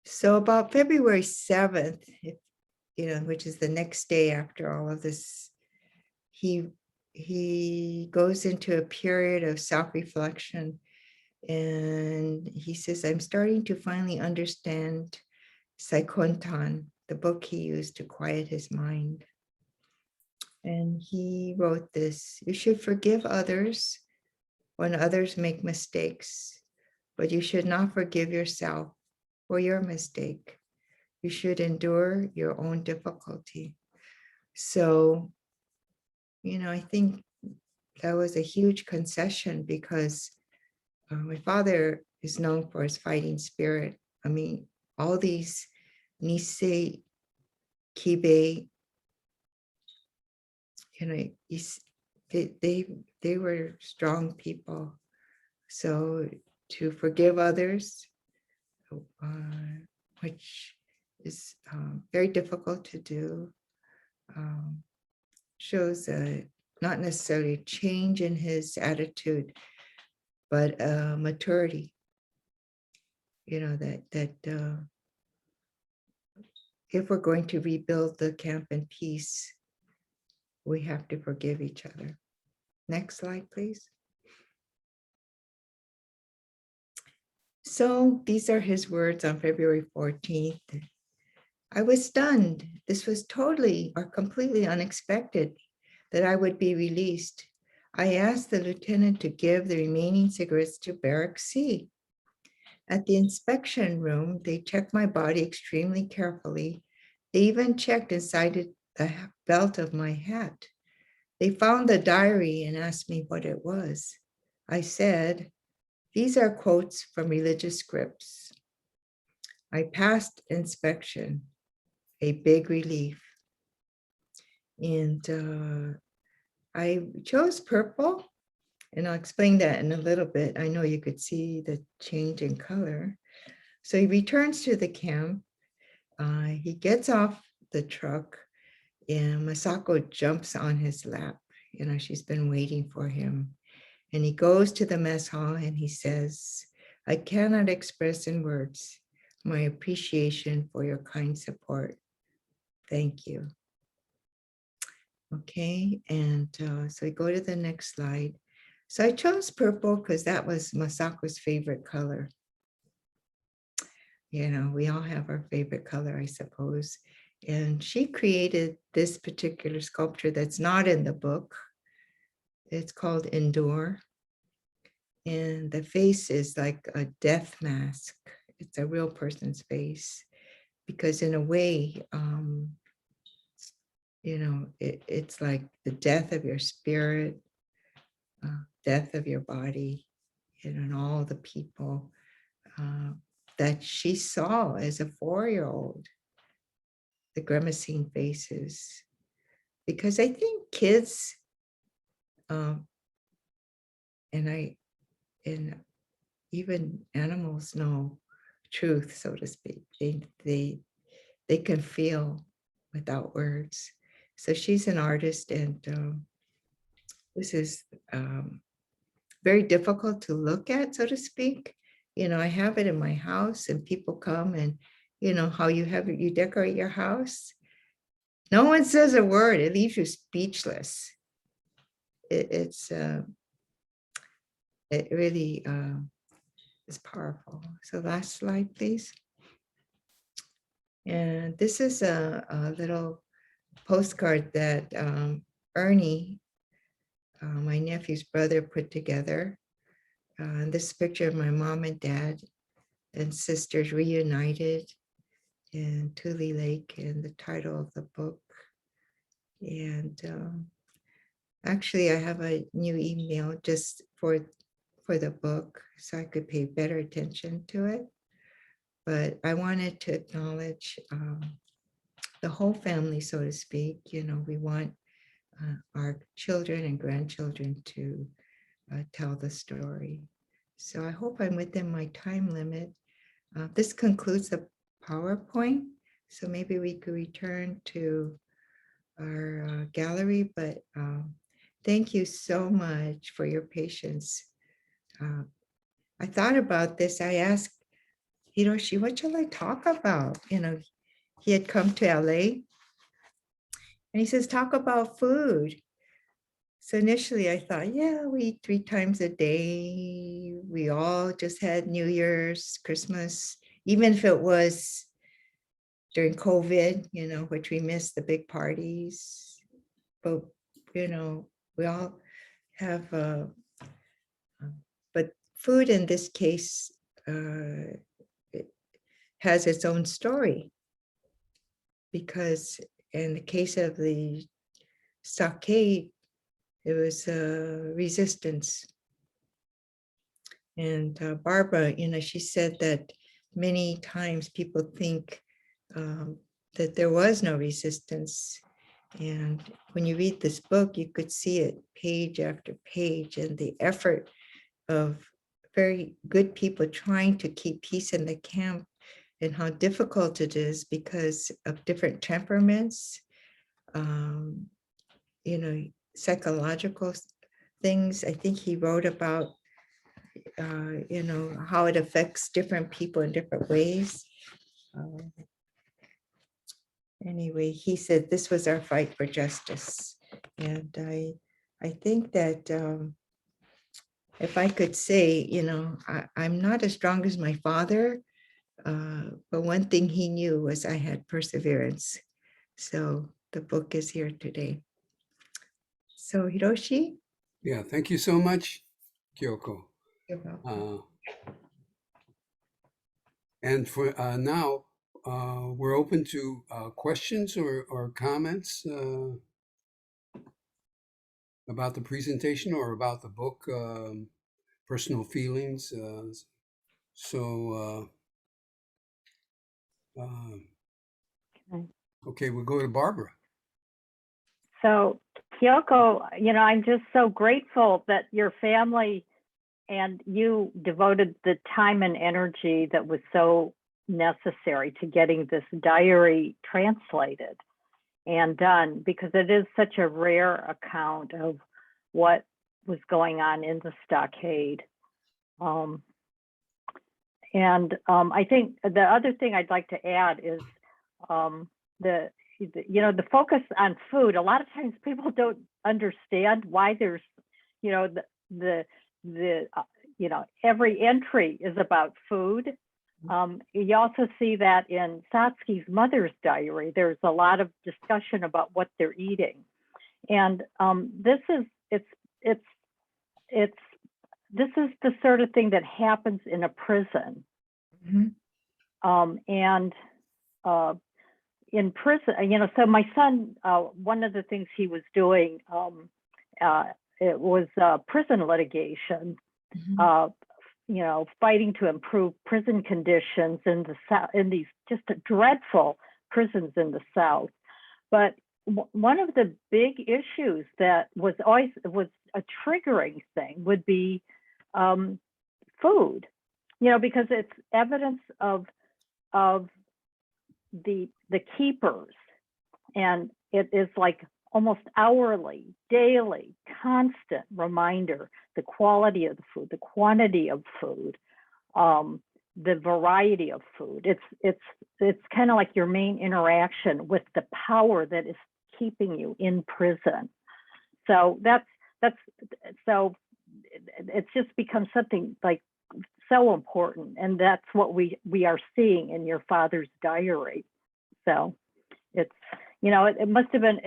So about February 7th, which is the next day after all of this, he goes into a period of self-reflection. And he says, I'm starting to finally understand Saikontan, the book he used to quiet his mind. And he wrote this: you should forgive others when others make mistakes, but you should not forgive yourself for your mistake. You should endure your own difficulty. So, I think that was a huge concession because my father is known for his fighting spirit. I mean, all these Nisei, Kibe, they were strong people. So to forgive others, which is very difficult to do, shows not necessarily a change in his attitude, but maturity. That if we're going to rebuild the camp in peace, we have to forgive each other. Next slide, please. So these are his words on February 14th. I was stunned. This was totally or completely unexpected that I would be released. I asked the lieutenant to give the remaining cigarettes to Barrack C. At the inspection room, they checked my body extremely carefully. They even checked inside the belt of my hat. They found the diary and asked me what it was. I said, these are quotes from religious scripts. I passed inspection, a big relief. And I chose purple, and I'll explain that in a little bit. I know you could see the change in color. So he returns to the camp. He gets off the truck, and Masako jumps on his lap. She's been waiting for him. And he goes to the mess hall and he says, I cannot express in words my appreciation for your kind support. Thank you. Okay, and so we go to the next slide. So I chose purple because that was Masako's favorite color. We all have our favorite color, I suppose. And she created this particular sculpture that's not in the book. It's called Endure. And the face is like a death mask. It's a real person's face. Because in a way, it's like the death of your spirit, death of your body, and all the people that she saw as a 4-year-old, the grimacing faces. Because I think kids, and even animals know truth, so to speak. They can feel without words. So she's an artist, and this is very difficult to look at, so to speak. I have it in my house, and people come and you know, how you decorate your house. No one says a word. It leaves you speechless. It really is powerful. So last slide, please. And this is a little postcard that Ernie, my nephew's brother, put together. And this picture of my mom and dad and sisters reunited in Tule Lake, and the title of the book. And actually, I have a new email just for the book, so I could pay better attention to it. But I wanted to acknowledge the whole family, so to speak. You know, we want our children and grandchildren to tell the story. So I hope I'm within my time limit. This concludes the PowerPoint, so maybe we could return to our gallery, but thank you so much for your patience. I thought about this. I asked Hiroshi, what shall I talk about? You know, he had come to LA and he says, talk about food. So initially I thought, yeah, we eat 3 times a day. We all just had New Year's, Christmas, even if it was during COVID, you know, which we missed the big parties. But, you know, we all have, but food in this case it has its own story. Because in the case of the Stockade, it was resistance. And Barbara, you know, she said that many times people think that there was no resistance. And when you read this book, you could see it page after page, and the effort of very good people trying to keep peace in the camp, and how difficult it is because of different temperaments, you know, psychological things. I think he wrote about, you know, how it affects different people in different ways. Anyway, he said this was our fight for justice. And I think that if I could say, you know, I'm not as strong as my father, but one thing he knew was I had perseverance. So the book is here today. So Hiroshi? Yeah, thank you so much, Kyoko. You're welcome. And for now, we're open to questions or comments about the presentation or about the book, personal feelings. Okay. Okay, we'll go to Barbara. So Kyoko, you know, I'm just so grateful that your family and you devoted the time and energy that was so necessary to getting this diary translated and done, because it is such a rare account of what was going on in the Stockade. I think the other thing I'd like to add is the focus on food. A lot of times people don't understand why there's, you know, every entry is about food. You also see that in Satsuki's mother's diary. There's a lot of discussion about what they're eating, and this is the sort of thing that happens in a prison. In prison, you know, so my son, one of the things he was doing, it was prison litigation, you know, fighting to improve prison conditions in these just dreadful prisons in the South. But one of the big issues that was a triggering thing would be food, you know, because it's evidence of the keepers, and it is like almost hourly, daily, constant reminder, the quality of the food, the quantity of food, the variety of food. It's kind of like your main interaction with the power that is keeping you in prison. So so it's just become something like so important, and that's what we are seeing in your father's diary. So it's, you know, it must have been,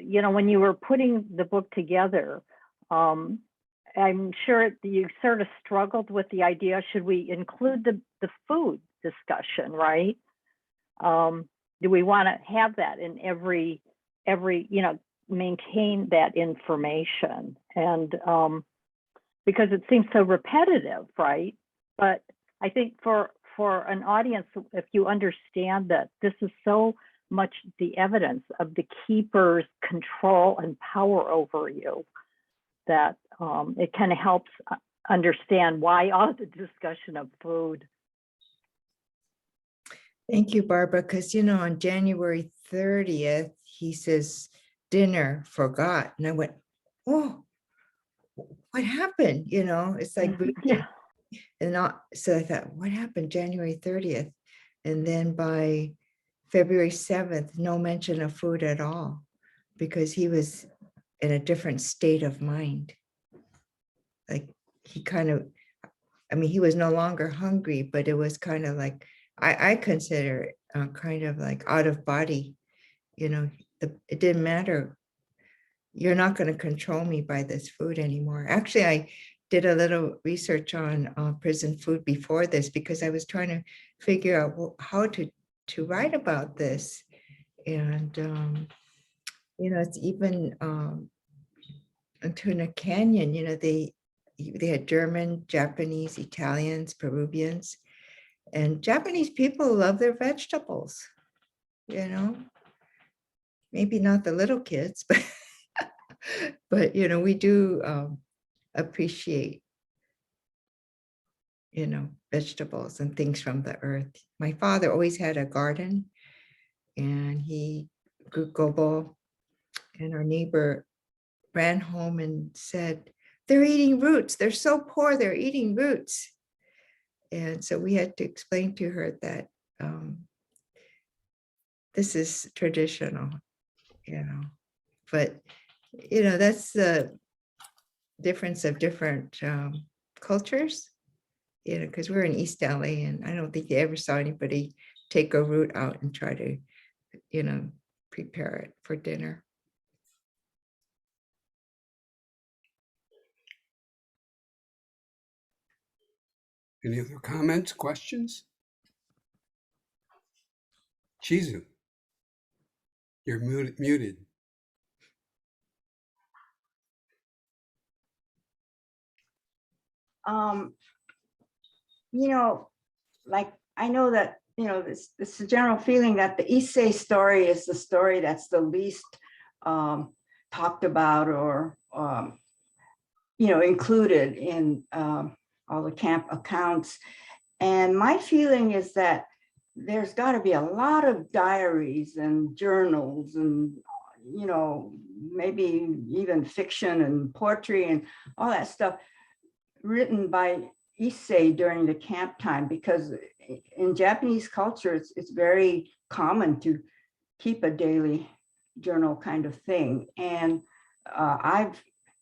you know, when you were putting the book together, I'm sure you sort of struggled with the idea, should we include the food discussion, right? Do we want to have that in every, you know, maintain that information? And because it seems so repetitive, right? But I think for an audience, if you understand that this is so much the evidence of the keeper's control and power over you, that it kind of helps understand why all the discussion of food. Thank you, Barbara, because, you know, on January 30th, he says, dinner forgot. And I went, oh, what happened? You know, it's like, Yeah. so I thought, what happened January 30th? And then by February 7th, no mention of food at all, because he was in a different state of mind. Like he kind of, I mean, he was no longer hungry, but it was kind of like, I consider it kind of like out of body, you know, it didn't matter. You're not going to control me by this food anymore. Actually, I did a little research on prison food before this, because I was trying to figure out how to write about this. And, you know, it's even in Tuna Canyon, you know, they had German, Japanese, Italians, Peruvians, and Japanese people love their vegetables, you know, maybe not the little kids, but you know, we do appreciate, you know, vegetables and things from the earth. My father always had a garden, and he grew gobo, and our neighbor ran home and said, they're eating roots. They're so poor, they're eating roots. And so we had to explain to her that this is traditional, you know, but, you know, that's the difference of different cultures, you know, because we're in East LA, and I don't think you ever saw anybody take a root out and try to, you know, prepare it for dinner. Any other comments, questions? Chizu, you're muted. You know, like, I know that, you know, this general feeling that the Issei story is the story that's the least talked about or, you know, included in all the camp accounts. And my feeling is that there's got to be a lot of diaries and journals and, you know, maybe even fiction and poetry and all that stuff written by Issei during the camp time, because in Japanese culture, it's very common to keep a daily journal kind of thing. And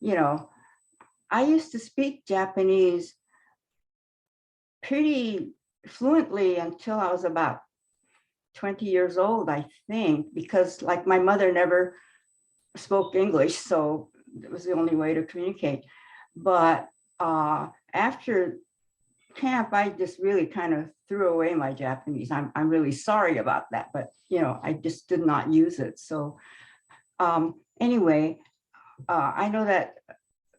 you know, I used to speak Japanese pretty fluently until I was about 20 years old, I think, because like my mother never spoke English, so it was the only way to communicate. But after camp, I just really kind of threw away my Japanese. I'm really sorry about that, but you know, I just did not use it. So anyway, I know that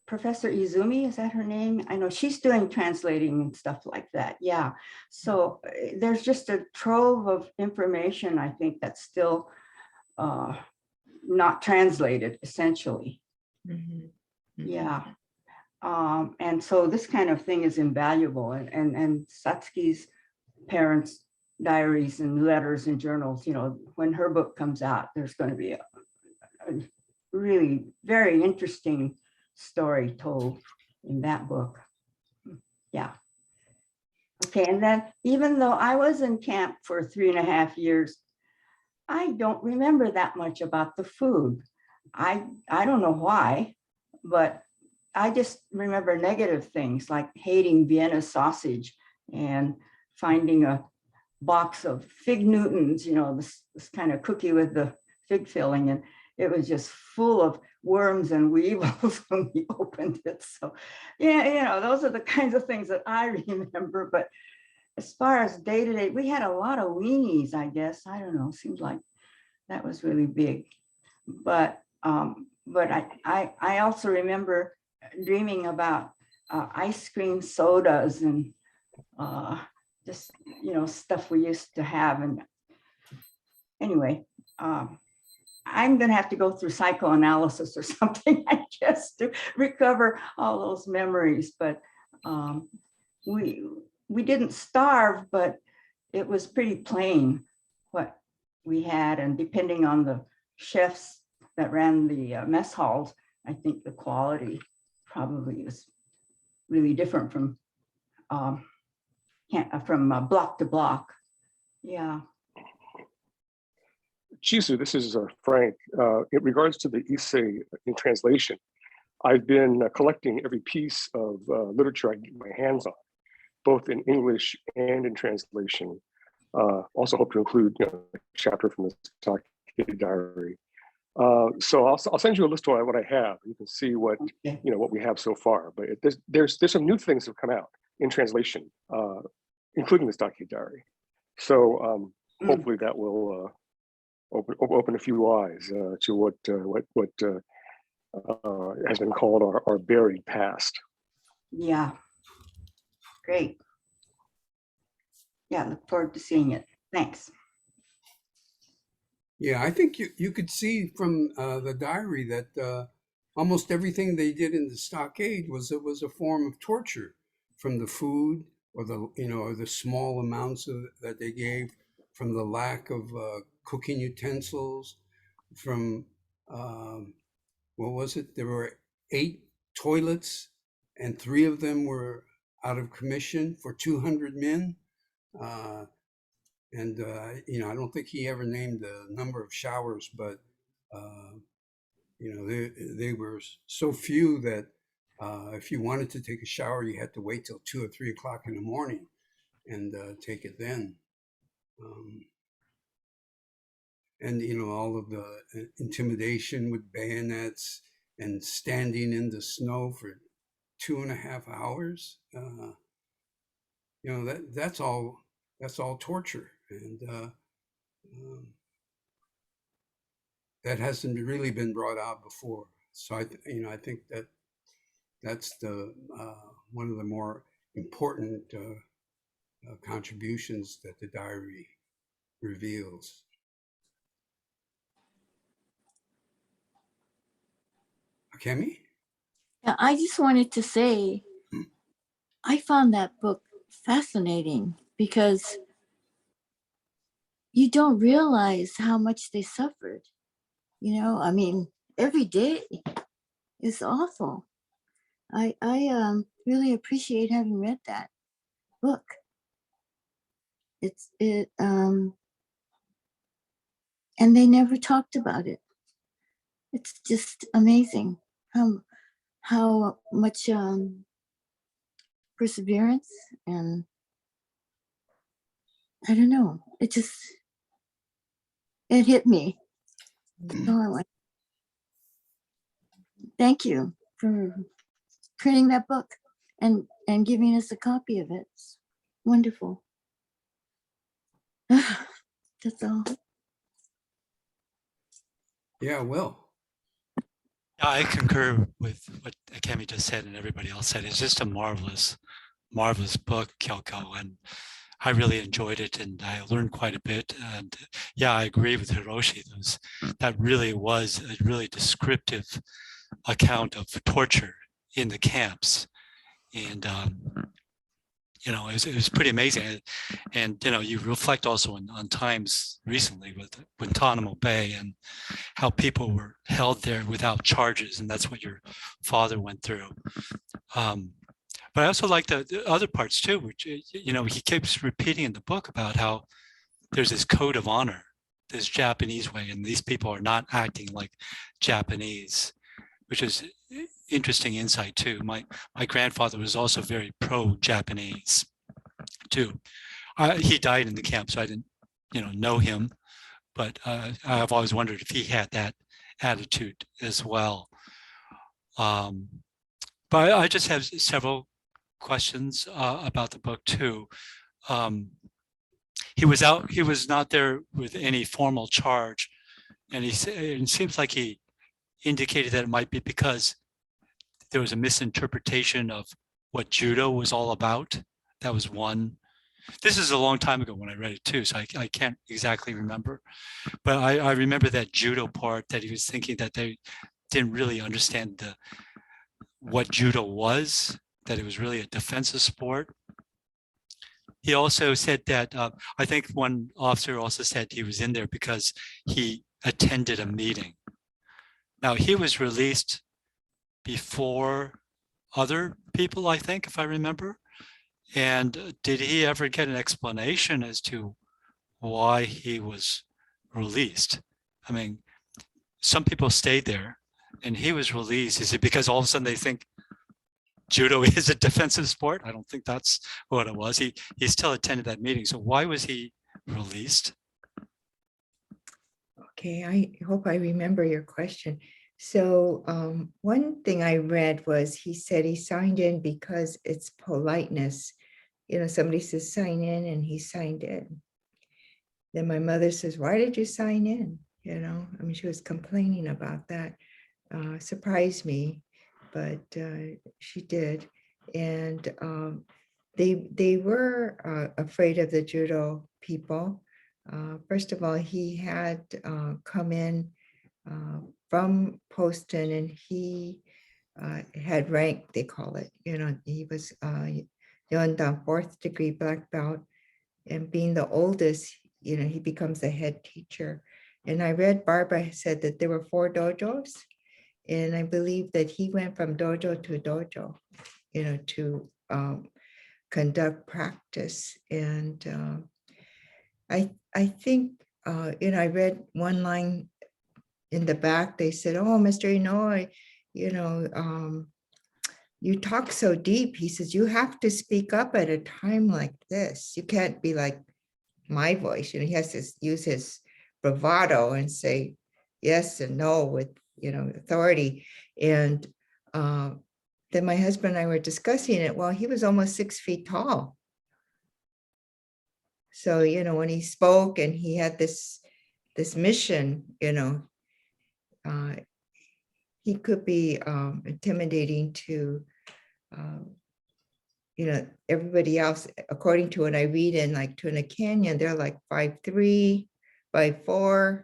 Professor Izumi, is that her name? I know she's doing translating and stuff like that. Yeah. So there's just a trove of information, I think, that's still not translated, essentially. Mm-hmm. Yeah. And so this kind of thing is invaluable. And Satsuki's parents' diaries and letters and journals, you know, when her book comes out, there's going to be a really very interesting story told in that book. Yeah. Okay, and then even though I was in camp for 3.5 years, I don't remember that much about the food. I don't know why, but I just remember negative things like hating Vienna sausage and finding a box of fig Newtons, this kind of cookie with the fig filling, and it was just full of worms and weevils when we opened it. So yeah, those are the kinds of things that I remember. But as far as day to day, we had a lot of weenies, I guess. I don't know, seems like that was really big. But I also remember dreaming about ice cream sodas and just stuff we used to have. And anyway, I'm gonna have to go through psychoanalysis or something, I guess, to recover all those memories. But we didn't starve, but it was pretty plain what we had, and depending on the chefs that ran the mess halls, I think the quality probably was really different from block to block. Yeah. Chisu, this is Frank. In regards to the Issei in translation, I've been collecting every piece of literature I can get my hands on, both in English and in translation. Also hope to include a chapter from the Stockade diary. So I'll send you a list of what I have. You can see what what we have so far. But there's some new things that have come out in translation, including the Stockade diary. So hopefully that will open a few eyes to what has been called our buried past. Yeah. Great. Yeah, look forward to seeing it. Thanks. Yeah, I think you could see from the diary that almost everything they did in the stockade was a form of torture, from the food or the small amounts that they gave, from the lack of cooking utensils, from what was it? There were 8 toilets, and 3 of them were out of commission for 200 men. I don't think he ever named the number of showers, but they were so few that if you wanted to take a shower, you had to wait till 2 or 3 o'clock in the morning and take it then. All of the intimidation with bayonets and standing in the snow for 2.5 hours. That's all torture, and that hasn't really been brought out before. So I think that's the one of the more important contributions that the diary reveals. Kemi? Yeah, I just wanted to say, I found that book fascinating because you don't realize how much they suffered. I mean, every day is awful. I really appreciate having read that book. And they never talked about it. It's just amazing how much perseverance, and I don't know, it hit me. So thank you for printing that book and giving us a copy of it. It's wonderful. That's all. Yeah, Will. Yeah, I concur with what Kemi just said and everybody else said. It's just a marvelous book, Kyoko, and I really enjoyed it, and I learned quite a bit. And yeah, I agree with Hiroshi. That really was a really descriptive account of torture in the camps, and it was pretty amazing. And you reflect also on times recently with Guantanamo Bay and how people were held there without charges, and that's what your father went through. But I also like the other parts too, which, he keeps repeating in the book about how there's this code of honor, this Japanese way, and these people are not acting like Japanese, which is interesting insight too. My grandfather was also very pro-Japanese too. He died in the camp, so I didn't, know him, but I've always wondered if he had that attitude as well. But I just have several questions about the book too. He was not there with any formal charge, and it seems like he indicated that it might be because there was a misinterpretation of what judo was all about. That was one. This is a long time ago when I read it too, so I can't exactly remember. But I remember that judo part, that he was thinking that they didn't really understand what judo was, that it was really a defensive sport. He also said that, I think one officer also said he was in there because he attended a meeting. Now, he was released before other people, I think, if I remember. And did he ever get an explanation as to why he was released? I mean, some people stayed there and he was released. Is it because all of a sudden they think judo is a defensive sport? I don't think that's what it was. He still attended that meeting. So why was he released? Okay, I hope I remember your question. So one thing I read was he said he signed in because it's politeness. Somebody says sign in and he signed in. Then my mother says, why did you sign in? She was complaining about that. Surprised me, but she did. And they were afraid of the judo people. First of all, he had come in from Poston, and he had rank, they call it. He was Yondan 4th degree black belt, and being the oldest, he becomes the head teacher. And I read Barbara said that there were 4 dojos, and I believe that he went from dojo to dojo, to conduct practice. And I think, I read one line in the back. They said, oh, Mr. Inouye, you talk so deep. He says, you have to speak up at a time like this. You can't be like my voice. He has to use his bravado and say yes and no with, authority. And then my husband and I were discussing it. Well, he was almost 6 feet tall. So, when he spoke and he had this mission, he could be intimidating to, everybody else. According to what I read in like Tuna Canyon, they're like 5'3", 5'4".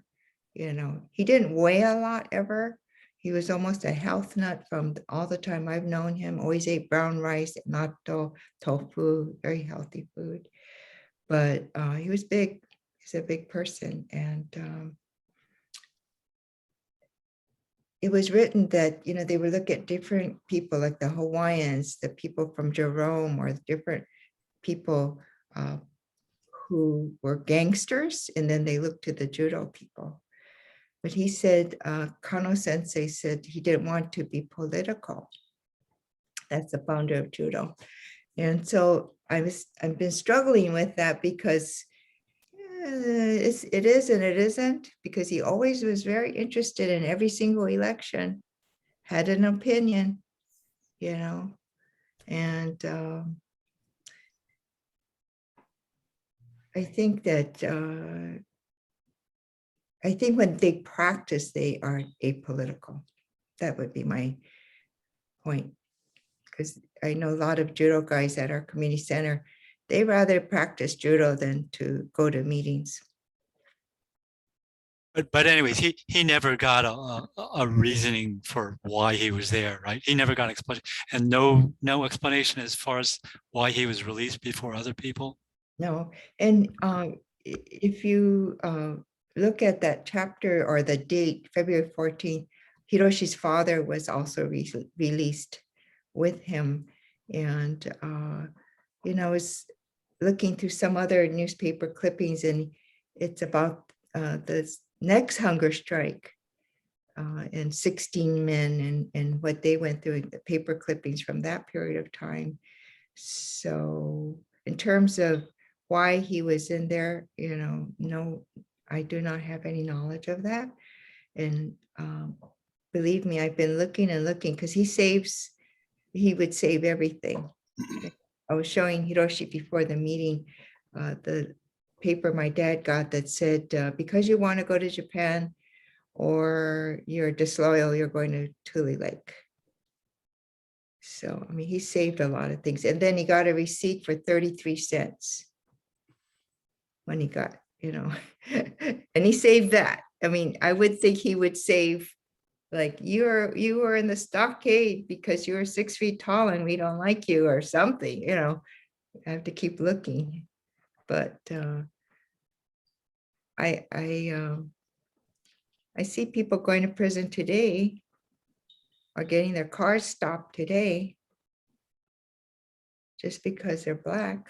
He didn't weigh a lot ever. He was almost a health nut from all the time I've known him. Always ate brown rice, natto, tofu, very healthy food. But he was big. He's a big person. And it was written that, they would look at different people, like the Hawaiians, the people from Jerome, or different people who were gangsters, and then they looked to the judo people. But he said, Kano Sensei said he didn't want to be political. That's the founder of judo. And so I've been struggling with that, because it is and it isn't, because he always was very interested in every single election, had an opinion, and I think that I think when they practice, they are apolitical. That would be my point, because I know a lot of judo guys at our community center, they rather practice judo than to go to meetings. But anyways, he never got a reasoning for why he was there, right? He never got an explanation, and no explanation as far as why he was released before other people. No, and if you look at that chapter or the date, February 14th, Hiroshi's father was also released with him. And, I was looking through some other newspaper clippings, and it's about the next hunger strike and 16 men and what they went through, the paper clippings from that period of time. So in terms of why he was in there, no, I do not have any knowledge of that. And believe me, I've been looking and looking because he would save everything. I was showing Hiroshi before the meeting, the paper my dad got that said, because you want to go to Japan or you're disloyal, you're going to Tule Lake. So, I mean, he saved a lot of things. And then he got a receipt for 33 cents when he got, and he saved that. I mean, I would think he would save, like, you were in the stockade because you were 6 feet tall and we don't like you or something, I have to keep looking. But I see people going to prison today or getting their cars stopped today just because they're Black.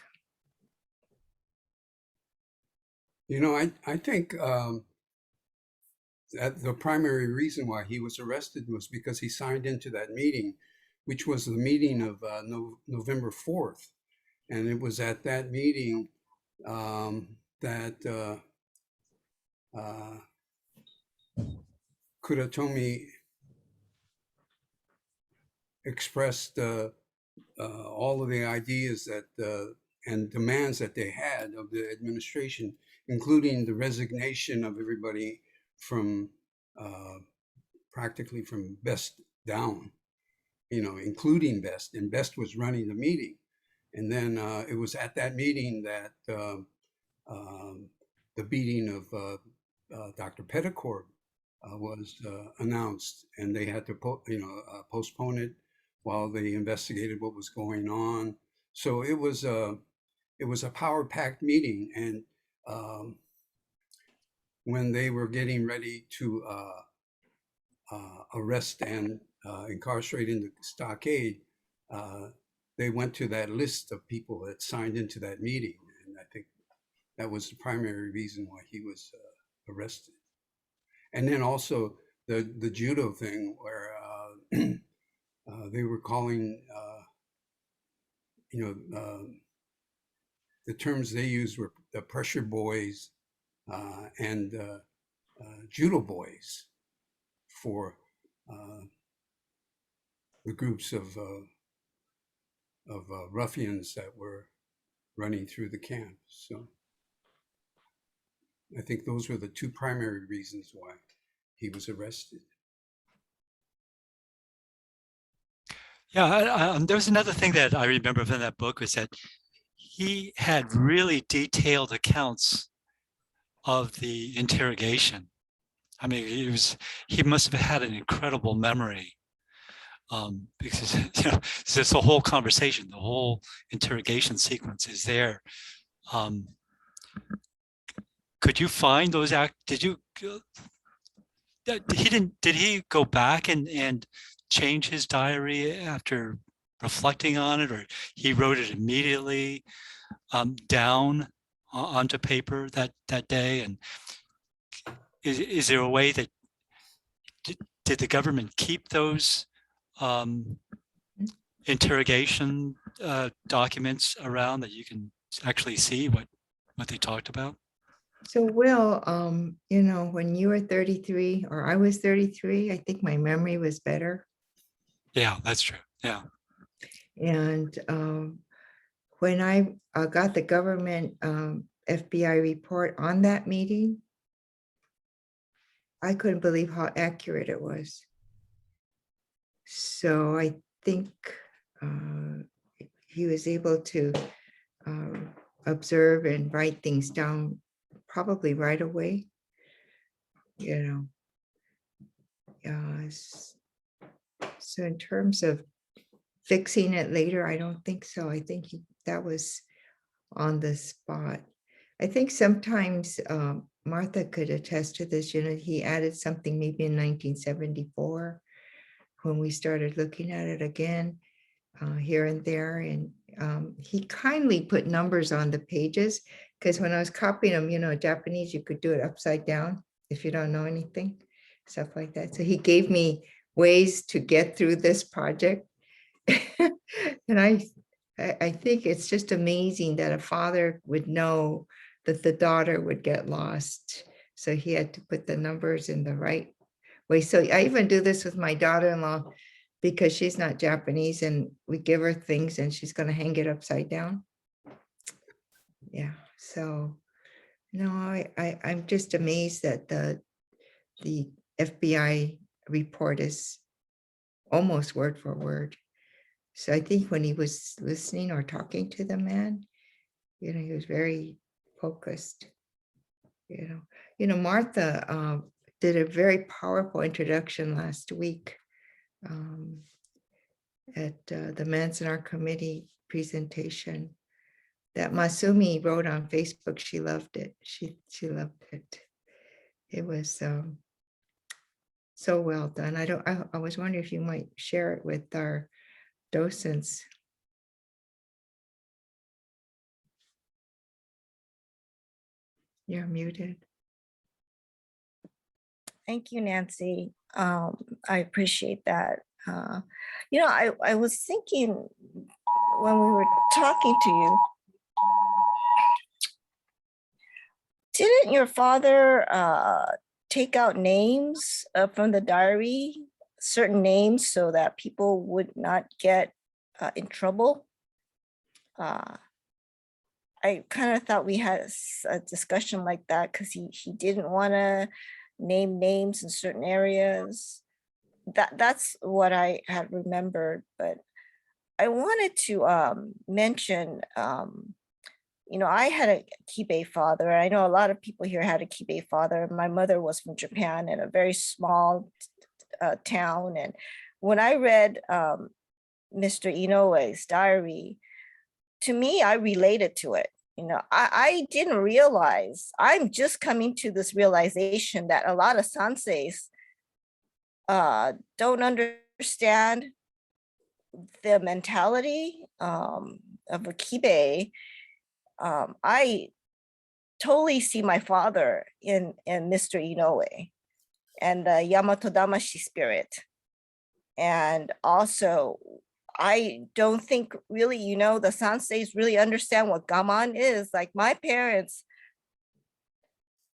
I think that the primary reason why he was arrested was because he signed into that meeting, which was the meeting of November 4th. And it was at that meeting that Kuratomi expressed all of the ideas that and demands that they had of the administration, including the resignation of everybody from practically from Best down, including Best, and Best was running the meeting. And then it was at that meeting that the beating of Dr. Petticord was announced, and they had to postpone it while they investigated what was going on. So it was a power-packed meeting, and when they were getting ready to arrest and incarcerate in the Stockade, they went to that list of people that signed into that meeting, and I think that was the primary reason why he was arrested. And then also the judo thing, where they were calling, the terms they used were the pressure boys and judo boys for the groups of ruffians that were running through the camp. So I think those were the two primary reasons why he was arrested. Yeah, there was another thing that I remember from that book was that he had really detailed accounts of the interrogation. I mean, he must have had an incredible memory, because it's just the whole conversation, the whole interrogation sequence is there. Could you find those did he go back and change his diary after reflecting on it, or he wrote it immediately down onto paper that day? And is there a way that did the government keep those interrogation documents around that you can actually see what they talked about? So Will, when you were 33 or I was 33, I think my memory was better. Yeah, that's true. Yeah. And when I got the government FBI report on that meeting, I couldn't believe how accurate it was. So I think he was able to observe and write things down probably right away. So in terms of fixing it later, I don't think so. I think that was on the spot. I think sometimes Martha could attest to this. He added something maybe in 1974 when we started looking at it again. here and there. And he kindly put numbers on the pages, because when I was copying them, you know, Japanese, you could do it upside down if you don't know anything, stuff like that. So he gave me ways to get through this project. And I think it's just amazing that a father would know that the daughter would get lost. So he had to put the numbers in the right way. So I even do this with my daughter-in-law, because she's not Japanese, and we give her things and she's going to hang it upside down. Yeah. So no, I'm just amazed that the FBI report is almost word for word. So I think when he was listening or talking to the man, you know, he was very focused. Martha did a very powerful introduction last week at the Manzanar Committee presentation that Masumi wrote on Facebook. She loved it. She loved it. It was so well done. I was wondering if you might share it with our docents. You're muted. Thank you, Nancy. I appreciate that. I was thinking when we were talking to you, didn't your father take out names from the diary, certain names, so that people would not get in trouble? I kind of thought we had a discussion like that, because he didn't want to name names in certain areas. That's what I had remembered. But I wanted to mention, I had a Kibe father. I know a lot of people here had a Kibe father. My mother was from Japan, in a very small town. And when I read Mr. Inouye's diary, to me, I related to it. I didn't realize, I'm just coming to this realization that a lot of sanseis don't understand the mentality of a Kibe. I totally see my father in Mr. Inouye and the Yamato Damashi spirit. And also, I don't think really, the sanseis really understand what gaman is. Like my parents,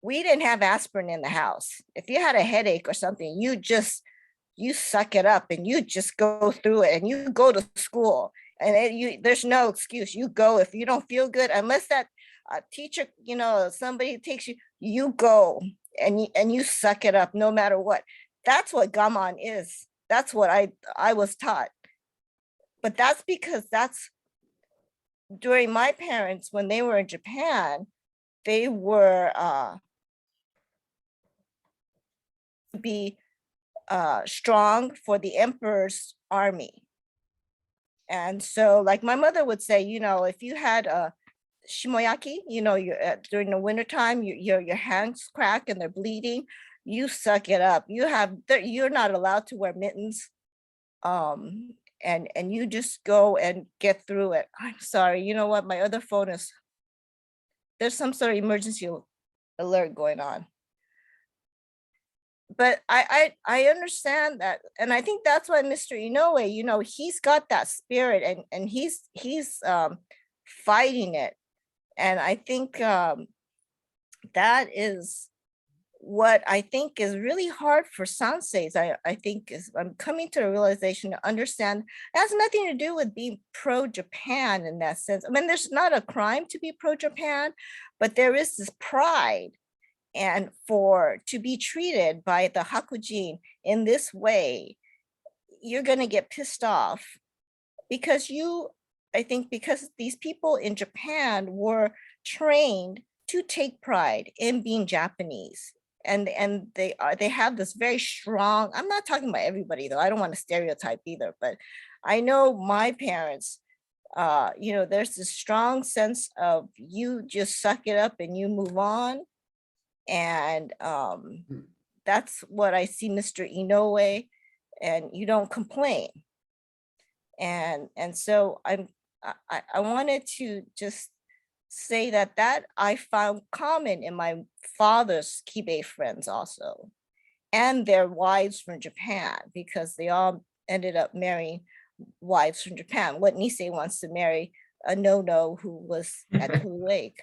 we didn't have aspirin in the house. If you had a headache or something, you suck it up and you just go through it and you go to school. And there's no excuse. You go if you don't feel good, unless that teacher, somebody takes you, you go and you suck it up no matter what. That's what gaman is. That's what I was taught. But that's because that's during my parents, when they were in Japan, they were be strong for the emperor's army. And so like my mother would say, if you had a shimoyaki, during the wintertime, your hands crack and they're bleeding, you suck it up. You're not allowed to wear mittens. And you just go and get through it. I'm sorry, you know what? My other phone there's some sort of emergency alert going on. But I understand that. And I think that's why Mr. Inouye, he's got that spirit and he's fighting it. And I think that is what I think is really hard for sanseis. I think I'm coming to a realization to understand it has nothing to do with being pro-Japan in that sense. I mean, there's not a crime to be pro-Japan, but there is this pride, and to be treated by the Hakujin in this way, you're going to get pissed off because because these people in Japan were trained to take pride in being Japanese. And they have this very strong, I'm not talking about everybody though, I don't want to stereotype either, but I know my parents, there's this strong sense of you just suck it up and you move on. And that's what I see Mr. Inouye, and you don't complain. And so I wanted to just say that I found common in my father's Kibe friends also, and their wives from Japan, because they all ended up marrying wives from Japan. What Nisei wants to marry a no-no who was at Tule Lake.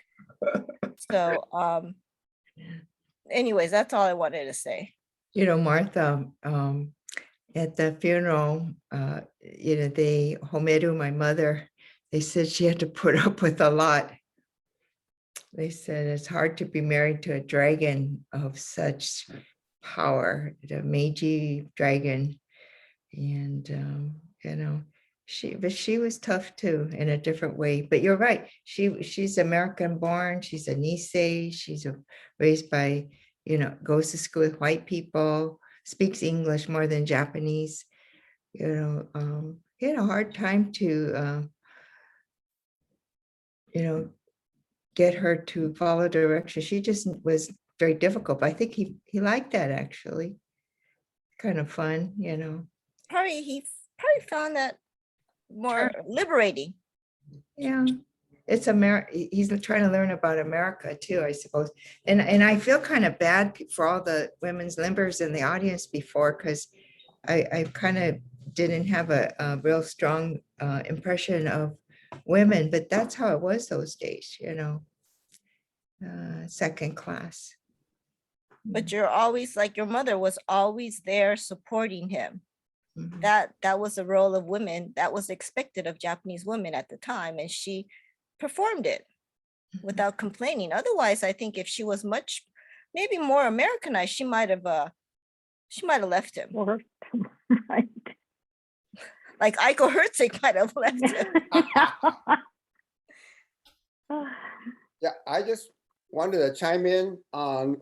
So anyways, that's all I wanted to say. You know, Martha, at the funeral, you know, they, Homeru, my mother, they said she had to put up with a lot. They said it's hard to be married to a dragon of such power, the Meiji dragon. And, you know, but she was tough too, in a different way. But you're right. She's American born. She's a Nisei. She's raised by, you know, goes to school with white people, speaks English more than Japanese. You know, he had a hard time to, you know, get her to follow direction. She just was very difficult. But I think he liked that, actually. Kind of fun, you know. He probably found that more liberating. Yeah, it's he's trying to learn about America too, I suppose. And I feel kind of bad for all the women's limbers in the audience before, because I kind of didn't have a real strong impression of women, but that's how it was those days, you know, second class. But you're always, like your mother was always there supporting him. Mhm. That was the role of women that was expected of Japanese women at the time, and she performed it without complaining. Otherwise, I think if she was maybe more Americanized, she might have left him. Right. Like Aiko Herzig might have left him. Yeah, I just wanted to chime in on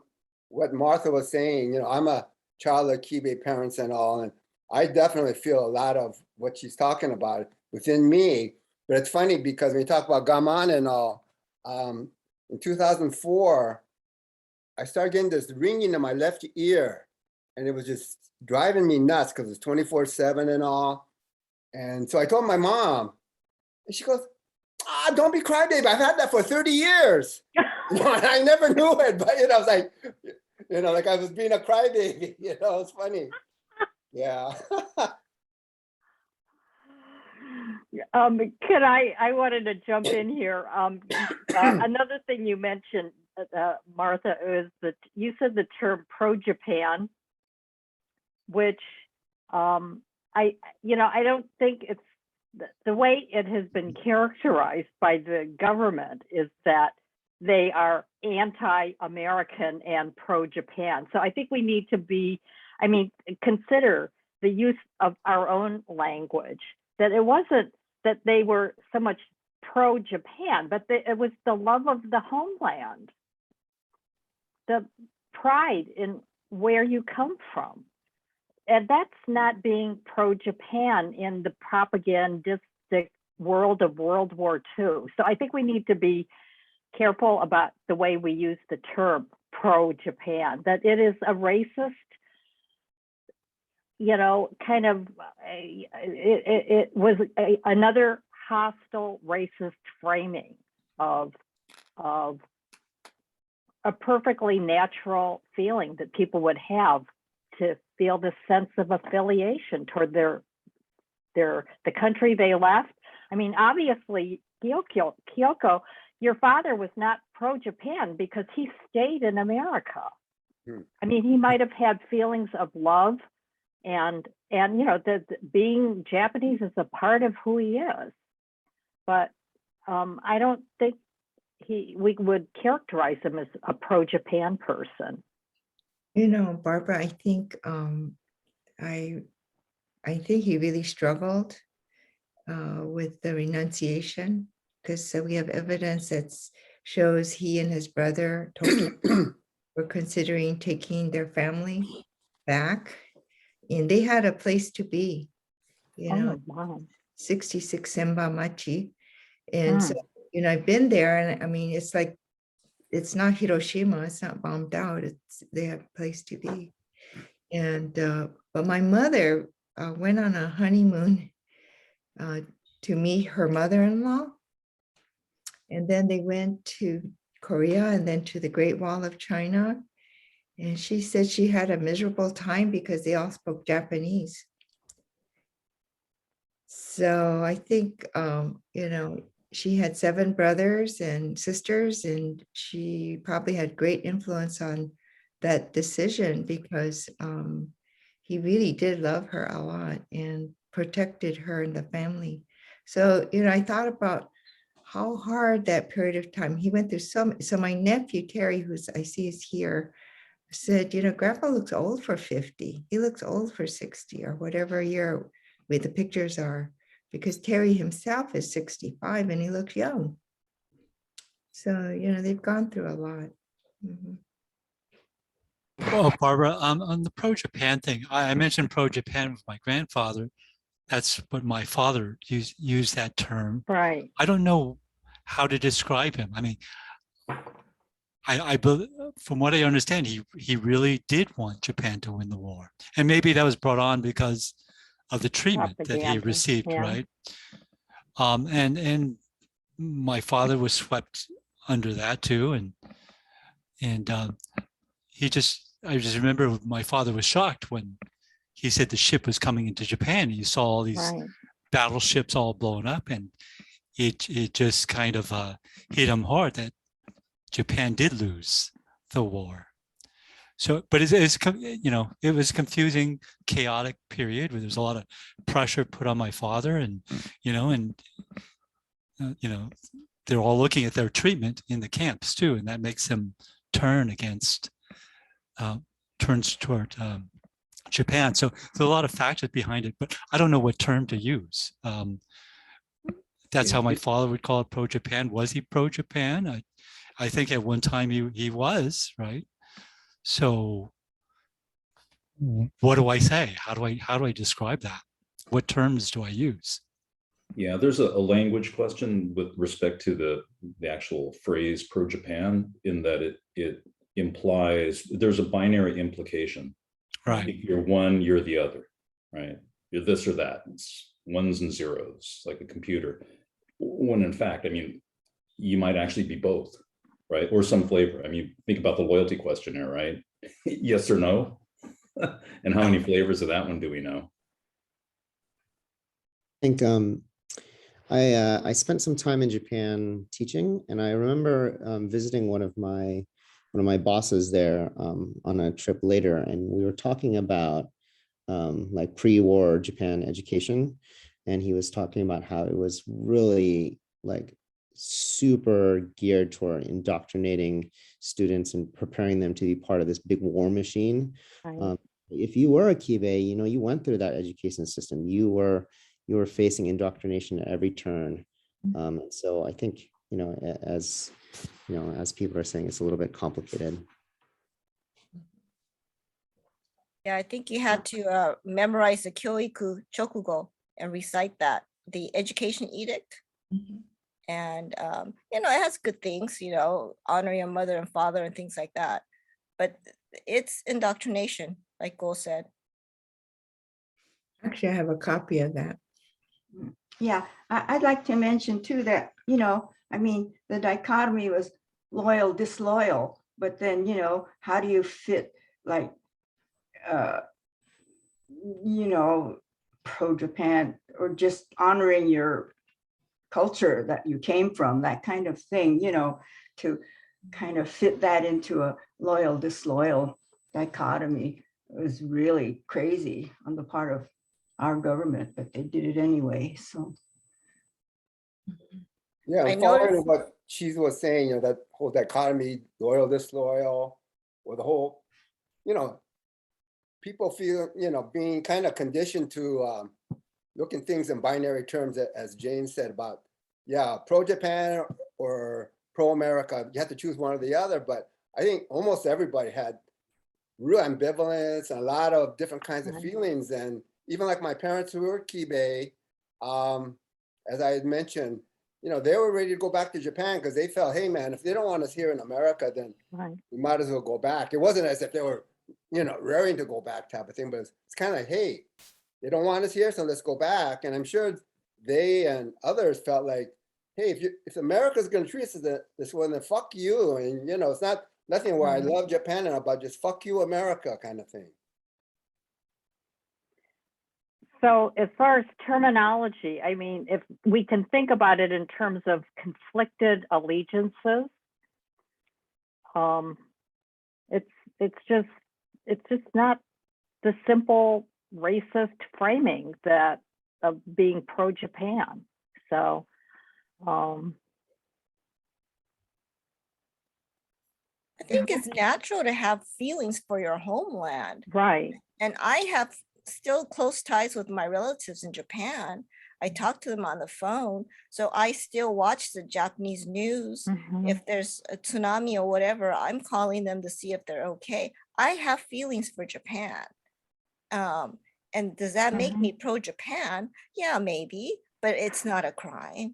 what Martha was saying. You know, I'm a child of Kibe parents and all, and I definitely feel a lot of what she's talking about within me. But it's funny because when you talk about gaman and all, in 2004, I started getting this ringing in my left ear, and it was just driving me nuts because it's 24/7 and all. And so I told my mom, and she goes, don't be crybaby. I've had that for 30 years. You know, and I never knew it, but you know, I was like, you know, like I was being a crybaby. You know, it's funny. Yeah. Can I wanted to jump in here. Another thing you mentioned, Martha, is that you said the term pro-Japan, which I don't think it's the way it has been characterized by the government is that they are anti-American and pro-Japan. So I think we need to consider the use of our own language, that it wasn't that they were so much pro-Japan, but it was the love of the homeland, the pride in where you come from. And that's not being pro-Japan in the propagandistic world of World War II. So I think we need to be careful about the way we use the term pro-Japan, that it is a racist, you know, kind of, it was another hostile racist framing of a perfectly natural feeling that people would have to feel this sense of affiliation toward the country they left. I mean, obviously, Kyoko, your father was not pro-Japan because he stayed in America. I mean, he might have had feelings of love and you know, being Japanese is a part of who he is. But I don't think we would characterize him as a pro-Japan person. You know, Barbara, I think I think he really struggled with the renunciation, because we have evidence that shows he and his brother were considering taking their family back, and they had a place to be, you know, wow. 66 Senba Machi. And so, you know, I've been there, and I mean, it's like, it's not Hiroshima, it's not bombed out, they have a place to be. And but my mother went on a honeymoon to meet her mother-in-law. And then they went to Korea and then to the Great Wall of China. And she said she had a miserable time because they all spoke Japanese. So I think, she had 7 brothers and sisters, and she probably had great influence on that decision because he really did love her a lot and protected her and the family. So, I thought about how hard that period of time he went through. So my nephew, Terry, who's I see is here, said, Grandpa looks old for 50. He looks old for 60 or whatever year with the pictures are, because Terry himself is 65 and he looks young. So, they've gone through a lot. Mhm. Well, Barbara, on the pro-Japan thing, I mentioned pro-Japan with my grandfather. That's what my father used that term. Right. I don't know how to describe him. I mean, from what I understand, he really did want Japan to win the war, and maybe that was brought on because of the treatment that he Propaganda, received, yeah. right? And my father was swept under that too, and I just remember my father was shocked when he said the ship was coming into Japan. You saw all these Right. battleships all blown up, and it just kind of hit him hard that Japan did lose the war. So, but it was a confusing, chaotic period where there's a lot of pressure put on my father, and they're all looking at their treatment in the camps too, and that makes them turns toward Japan. So there's a lot of factors behind it, but I don't know what term to use. That's how my father would call it, pro-Japan. Was he pro-Japan? I think at one time he was, right? So what do I say? How do I describe that? What terms do I use? Yeah, there's a language question with respect to the actual phrase pro-Japan, in that it implies there's a binary implication. Right. If you're one, you're the other, right? You're this or that. It's ones and zeros, like a computer. When in fact, I mean, you might actually be both, right? Or some flavor. I mean, think about the loyalty questionnaire, right? Yes or no? And how many flavors of that one do we know? I think I spent some time in Japan teaching, and I remember visiting one of my bosses there on a trip later, and we were talking about like pre-war Japan education, and he was talking about how it was really like super geared toward indoctrinating students and preparing them to be part of this big war machine. Right. If you were a Kibe, you went through that education system. You were facing indoctrination at every turn. So I think, as people are saying, it's a little bit complicated. Yeah, I think you had to memorize the Kyoiku Chokugo and recite that, the education edict. And, it has good things, honor your mother and father and things like that. But it's indoctrination, like Go said. Actually, I have a copy of that. Yeah, I'd like to mention too that, the dichotomy was loyal, disloyal, but then, how do you fit like, pro-Japan or just honoring your culture that you came from, that kind of thing, to kind of fit that into a loyal, disloyal dichotomy was really crazy on the part of our government, but they did it anyway. So Yeah, I I'm following noticed- what she was saying, that whole dichotomy, loyal, disloyal, or the whole, people feel, being kind of conditioned to looking things in binary terms, as Jane said about, pro-Japan or pro-America. You have to choose one or the other, but I think almost everybody had real ambivalence and a lot of different kinds of feelings. And even like my parents who were Kibe, as I had mentioned, they were ready to go back to Japan because they felt, hey man, if they don't want us here in America, then we might as well go back. It wasn't as if they were, raring to go back type of thing, but it's kind of like, hey, they don't want us here, so let's go back. And I'm sure, they and others felt like, hey, if America's going to treat us this way, then fuck you. And, you know, it's not nothing where I love Japan and about just fuck you, America kind of thing. So as far as terminology, I mean, if we can think about it in terms of conflicted allegiances, it's just not the simple racist framing that of being pro-Japan. So I think it's natural to have feelings for your homeland. right. And I have still close ties with my relatives in Japan. I talk to them on the phone. So I still watch the Japanese news. If there's a tsunami or whatever, I'm calling them to see if they're okay. I have feelings for Japan. And does that make me pro-Japan? Yeah, maybe, but it's not a crime.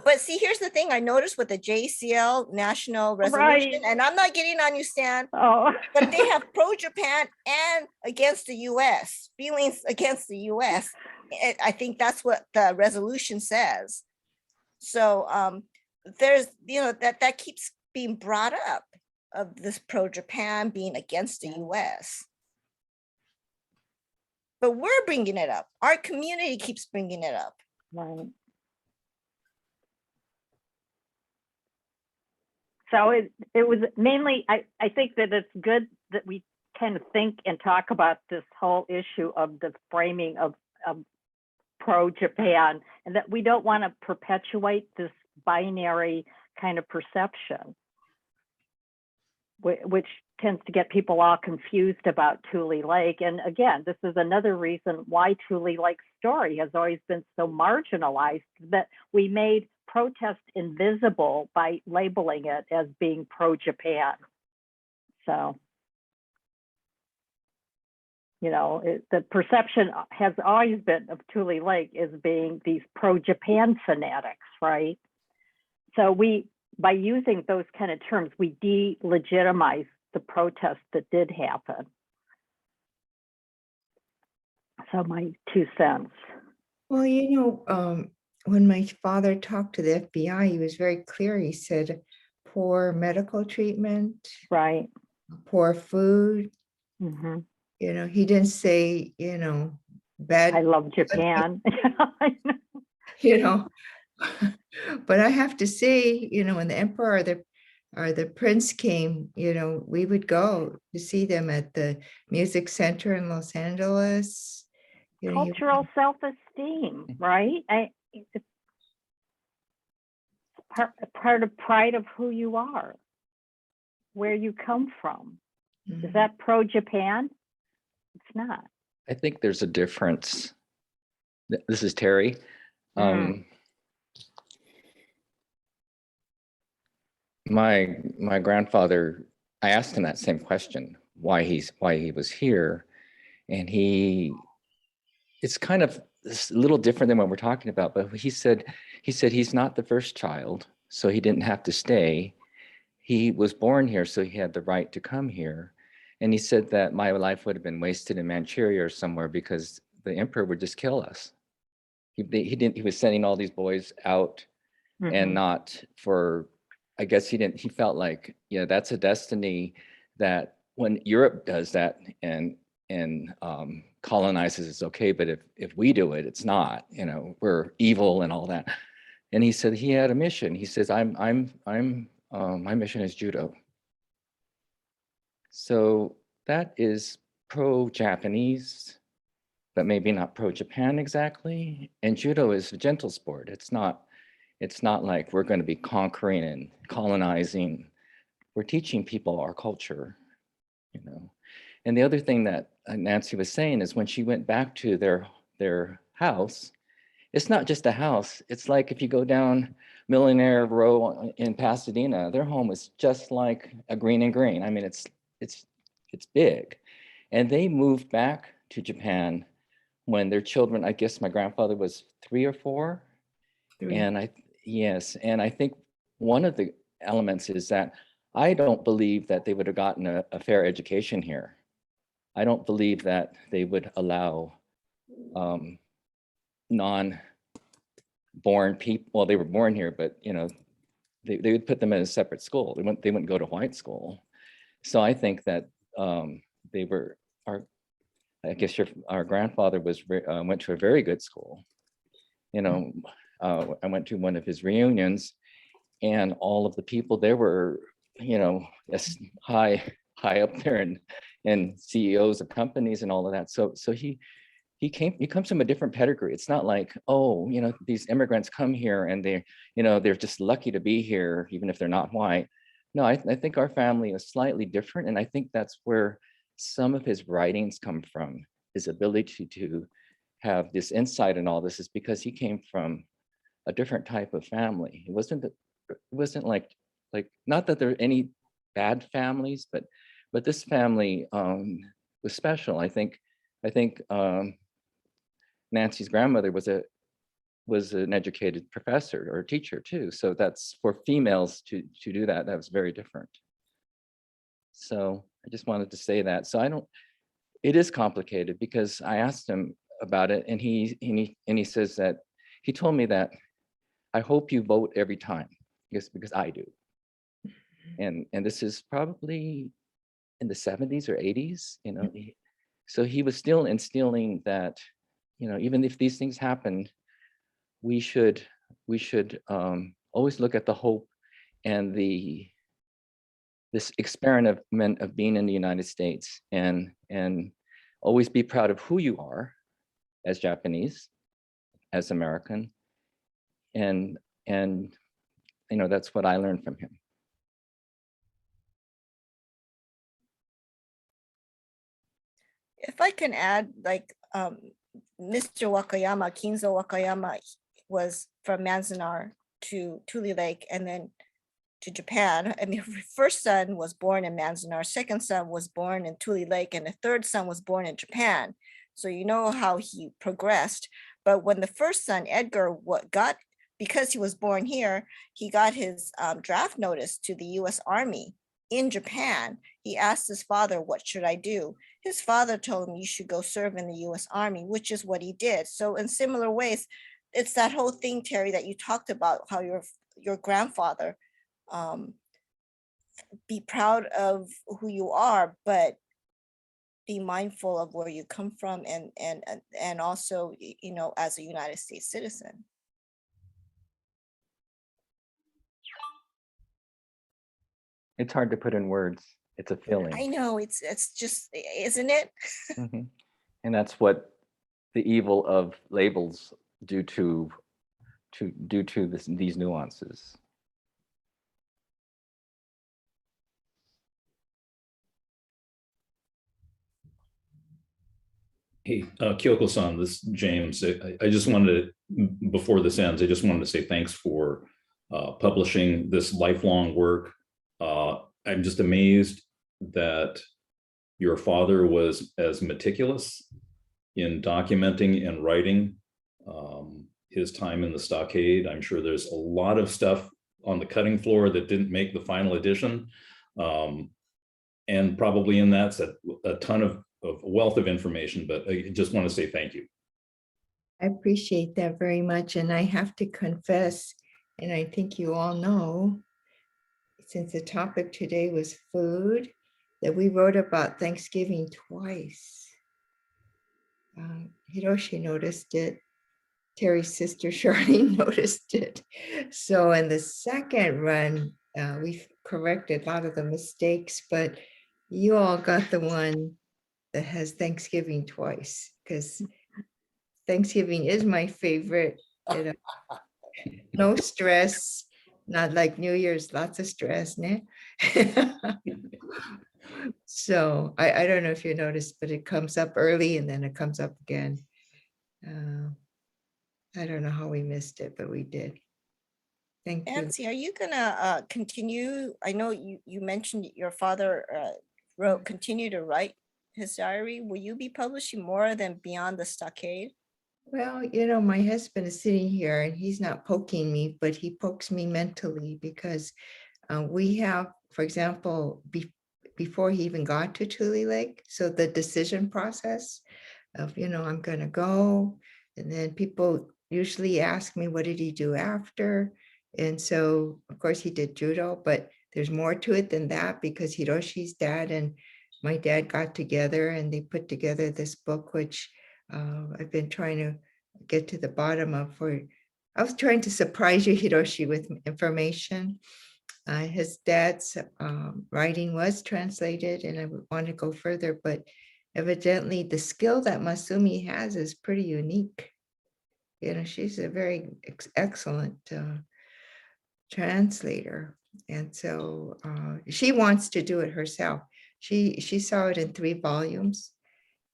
But see, here's the thing I noticed with the JCL national resolution, and I'm not getting on you, Stan, but they have pro-Japan and against the US, feelings against the US. I think that's what the resolution says. So there's, you know, that keeps being brought up of this pro-Japan being against the US. But we're bringing it up. Our community keeps bringing it up. Right. So it was mainly, I think that it's good that we kind of think and talk about this whole issue of the framing of pro-Japan, and that we don't want to perpetuate this binary kind of perception, which tends to get people all confused about Tule Lake. And again, this is another reason why Tule Lake's story has always been so marginalized, that we made protest invisible by labeling it as being pro-Japan. So, you know, the perception has always been of Tule Lake as being these pro-Japan fanatics, right? So by using those kind of terms, we delegitimize the protest that did happen. So my 2 cents. Well, you know, when my father talked to the FBI, he was very clear. He said, poor medical treatment, right? Poor food. You know, he didn't say, you know, bad. I love Japan. You know, but I have to say, you know, when the emperor or the prince came, you know, we would go to see them at the music center in Los Angeles. You know, cultural self-esteem, right? It's part of pride of who you are, where you come from. Is that pro-Japan? It's not. I think there's a difference. This is Terry. My grandfather, I asked him that same question, why he was here, and it's kind of a little different than what we're talking about, but he said he's not the first child, so he didn't have to stay. He was born here, so he had the right to come here. And he said that my life would have been wasted in Manchuria or somewhere because the emperor would just kill us. He was sending all these boys out and not for, I guess he felt like, you know, that's a destiny that when Europe does that and colonizes, it's okay, but if we do it, it's not, you know, we're evil and all that. And he said he had a mission. He says, my mission is judo. So that is pro-Japanese, but maybe not pro-Japan exactly. And judo is a gentle sport. It's not like we're going to be conquering and colonizing. We're teaching people our culture, you know. And the other thing that Nancy was saying is when she went back to their house, it's not just a house. It's like if you go down Millionaire Row in Pasadena, their home is just like a green and green. I mean, it's big. And they moved back to Japan when their children, I guess my grandfather was 3 or 4. 3. And I think one of the elements is that I don't believe that they would have gotten a fair education here. I don't believe that they would allow born people, well, they were born here, but they would put them in a separate school. They wouldn't go to white school. So I think that they were I guess our grandfather went to a very good school. I went to one of his reunions, and all of the people there were, as high up there and CEOs of companies and all of that. So he comes from a different pedigree. It's not like, oh, these immigrants come here and they're just lucky to be here, even if they're not white. No, I think our family is slightly different. And I think that's where some of his writings come from. His ability to have this insight in all this is because he came from a different type of family. It wasn't like not that there are any bad families, but this family was special. I think Nancy's grandmother was an educated professor or teacher too. So that's for females to do that. That was very different. So I just wanted to say that. So it is complicated because I asked him about it, and he says that he told me that I hope you vote every time, because I do. And this is probably in the 70s or 80s, so he was still instilling that, even if these things happen, we should always look at the hope and this experiment of being in the United States, and always be proud of who you are as Japanese, as American, and that's what I learned from him. If I can add, Mr. Wakayama, Kinzo Wakayama, was from Manzanar to Tule Lake and then to Japan. I mean, first son was born in Manzanar, second son was born in Tule Lake, and the third son was born in Japan. So you know how he progressed. But when the first son, Edgar, because he was born here, he got his draft notice to the US Army in Japan. He asked his father, what should I do? His father told him, you should go serve in the US Army, which is what he did. So in similar ways, it's that whole thing, Terry, that you talked about, how your grandfather, be proud of who you are, but be mindful of where you come from, and also, as a United States citizen. It's hard to put in words. It's a feeling. I know, it's just, isn't it? Mhm. And that's what the evil of labels do to these nuances. Hey, Kyoko-san, this is James. I just wanted to, before this ends, I just wanted to say thanks for publishing this lifelong work. I'm just amazed that your father was as meticulous in documenting and writing his time in the Stockade. I'm sure there's a lot of stuff on the cutting floor that didn't make the final edition. And probably in that's a ton of wealth of information, but I just want to say thank you. I appreciate that very much. And I have to confess, and I think you all know, since the topic today was food, that we wrote about Thanksgiving twice. Hiroshi noticed it. Terry's sister Charlene noticed it. So in the second run, we corrected a lot of the mistakes, but you all got the one that has Thanksgiving twice, because Thanksgiving is my favorite. No stress, not like New Year's, lots of stress. Né? So I don't know if you noticed, but it comes up early and then it comes up again. I don't know how we missed it, but we did. Thank you. Nancy, are you gonna continue? I know you mentioned your father continue to write his diary. Will you be publishing more than Beyond the Stockade? Well, my husband is sitting here and he's not poking me, but he pokes me mentally, because we have, for example, before he even got to Tule Lake, so the decision process of, I'm going to go, and then people, usually ask me, what did he do after? And so, of course, he did judo, but there's more to it than that, because Hiroshi's dad and my dad got together and they put together this book, which I've been trying to get to the bottom of. I was trying to surprise you, Hiroshi, with information. His dad's writing was translated, and I would want to go further, but evidently the skill that Masumi has is pretty unique. You know, she's a very excellent translator. And so she wants to do it herself. She saw it in 3 volumes.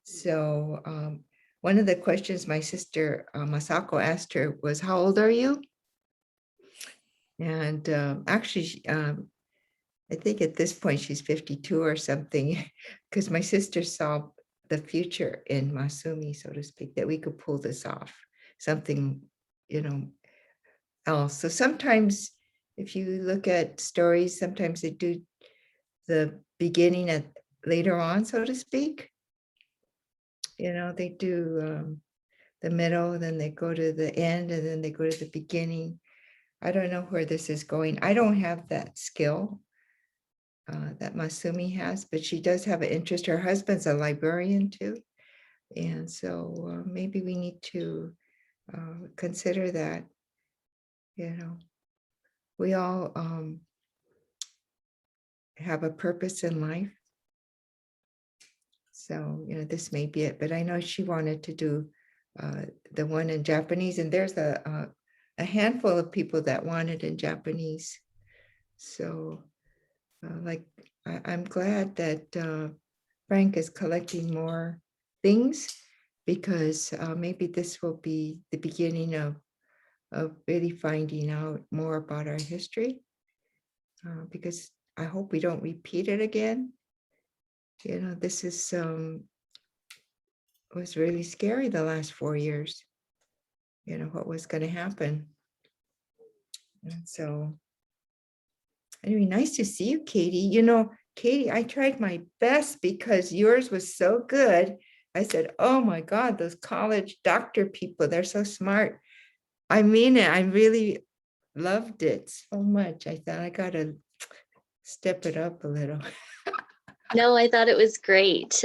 So one of the questions my sister Masako asked her was, how old are you? And actually, I think at this point she's 52 or something, because my sister saw the future in Masumi, so to speak, that we could pull this off, something, you know, else. So sometimes if you look at stories, sometimes they do the beginning at later on, so to speak. You know, they do the middle, then they go to the end, and then they go to the beginning. I don't know where this is going. I don't have that skill that Masumi has, but she does have an interest. Her husband's a librarian too. And so maybe we need to consider that, you know, we all have a purpose in life. So, you know, this may be it, but I know she wanted to do the one in Japanese, and there's a handful of people that want it in Japanese. So like, I'm glad that Frank is collecting more things, because maybe this will be the beginning of really finding out more about our history, because I hope we don't repeat it again. You know, this is was really scary the last 4 years, you know, what was going to happen. And so anyway, nice to see you, Katie. You know, Katie, I tried my best because yours was so good. I said, oh my God, those college doctor people, they're so smart. I mean it. I really loved it so much. I thought I got to step it up a little. No, I thought it was great.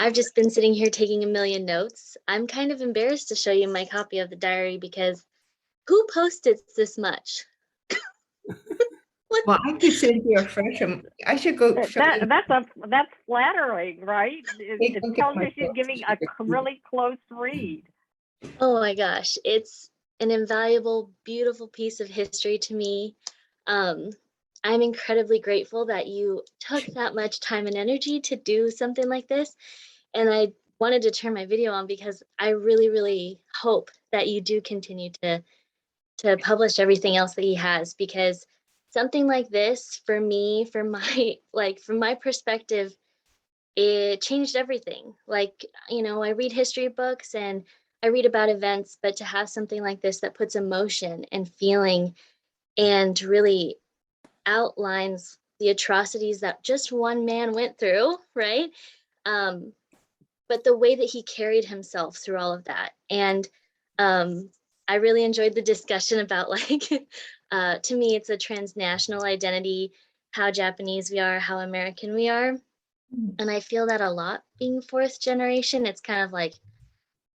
I've just been sitting here taking a million notes. I'm kind of embarrassed to show you my copy of the diary, because who posted this much? Well, I could send you a fresh one. I should go. show you. That's flattering, right? It Look at tells my you she's books. giving a really close read. Oh my gosh, it's an invaluable, beautiful piece of history to me. I'm incredibly grateful that you took that much time and energy to do something like this. And I wanted to turn my video on because I really, really hope that you do continue to publish everything else that he has, because something like this, for me, from my perspective, it changed everything. Like, you know, I read history books and I read about events, but to have something like this that puts emotion and feeling and really outlines the atrocities that just one man went through, right? But the way that he carried himself through all of that. And I really enjoyed the discussion about, like, to me, it's a transnational identity, how Japanese we are, how American we are. And I feel that a lot being 4th generation. It's kind of like,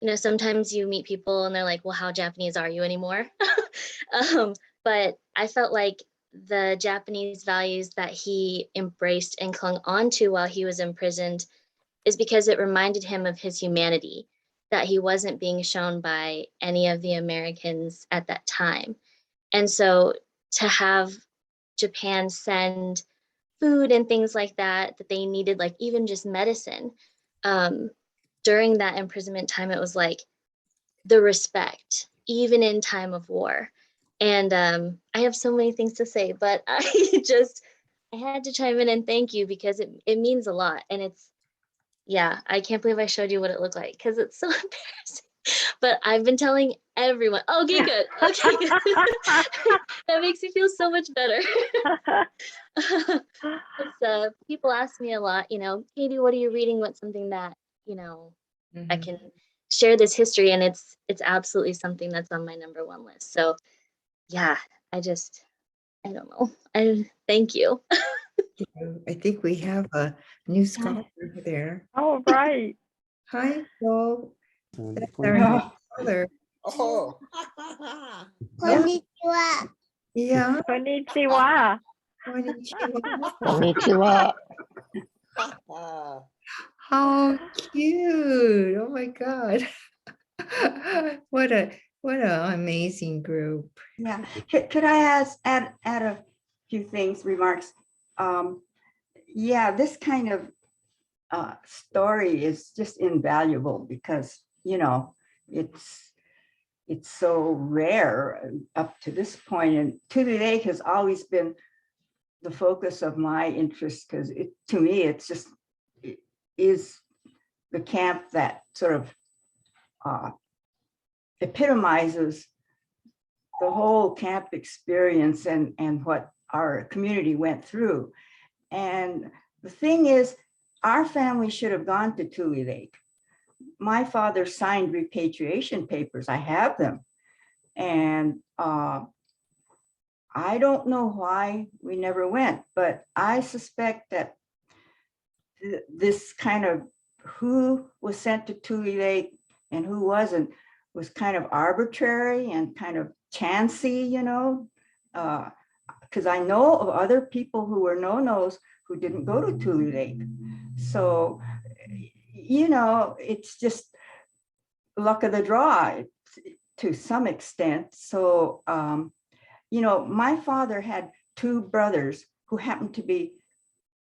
you know, sometimes you meet people and they're like, well, how Japanese are you anymore? But I felt like the Japanese values that he embraced and clung onto while he was imprisoned is because it reminded him of his humanity, that he wasn't being shown by any of the Americans at that time. And so to have Japan send food and things like that they needed, like even just medicine, during that imprisonment time, it was like the respect, even in time of war. And I have so many things to say, but I had to chime in and thank you, because it means a lot. And it's, yeah, I can't believe I showed you what it looked like, because it's so embarrassing. But I've been telling everyone. Okay, good. Okay, good. That makes me feel so much better. People ask me a lot, you know, Katie, what are you reading? What's something that, you know, I can share this history, and it's absolutely something that's on my #1 list. So yeah, I don't know. I thank you. I think we have a new scholar there. Oh, right. Hi, Joel. That's our Konnichiwa. new scholar. Oh. Konnichiwa. Yeah. Konnichiwa. Konnichiwa. How cute. Oh my God. What an amazing group. Yeah, could I add a few things, remarks? Yeah, this kind of story is just invaluable because, you know, it's so rare up to this point. And Tule Lake has always been the focus of my interest because to me, it is the camp that sort of epitomizes the whole camp experience and what our community went through. And the thing is, our family should have gone to Tule Lake. My father signed repatriation papers. I have them. And I don't know why we never went, but I suspect that this kind of who was sent to Tule Lake and who wasn't was kind of arbitrary and kind of chancy, you know, because I know of other people who were no-nos who didn't go to Tule Lake. So, you know, it's just luck of the draw to some extent. So, you know, my father had 2 brothers who happened to be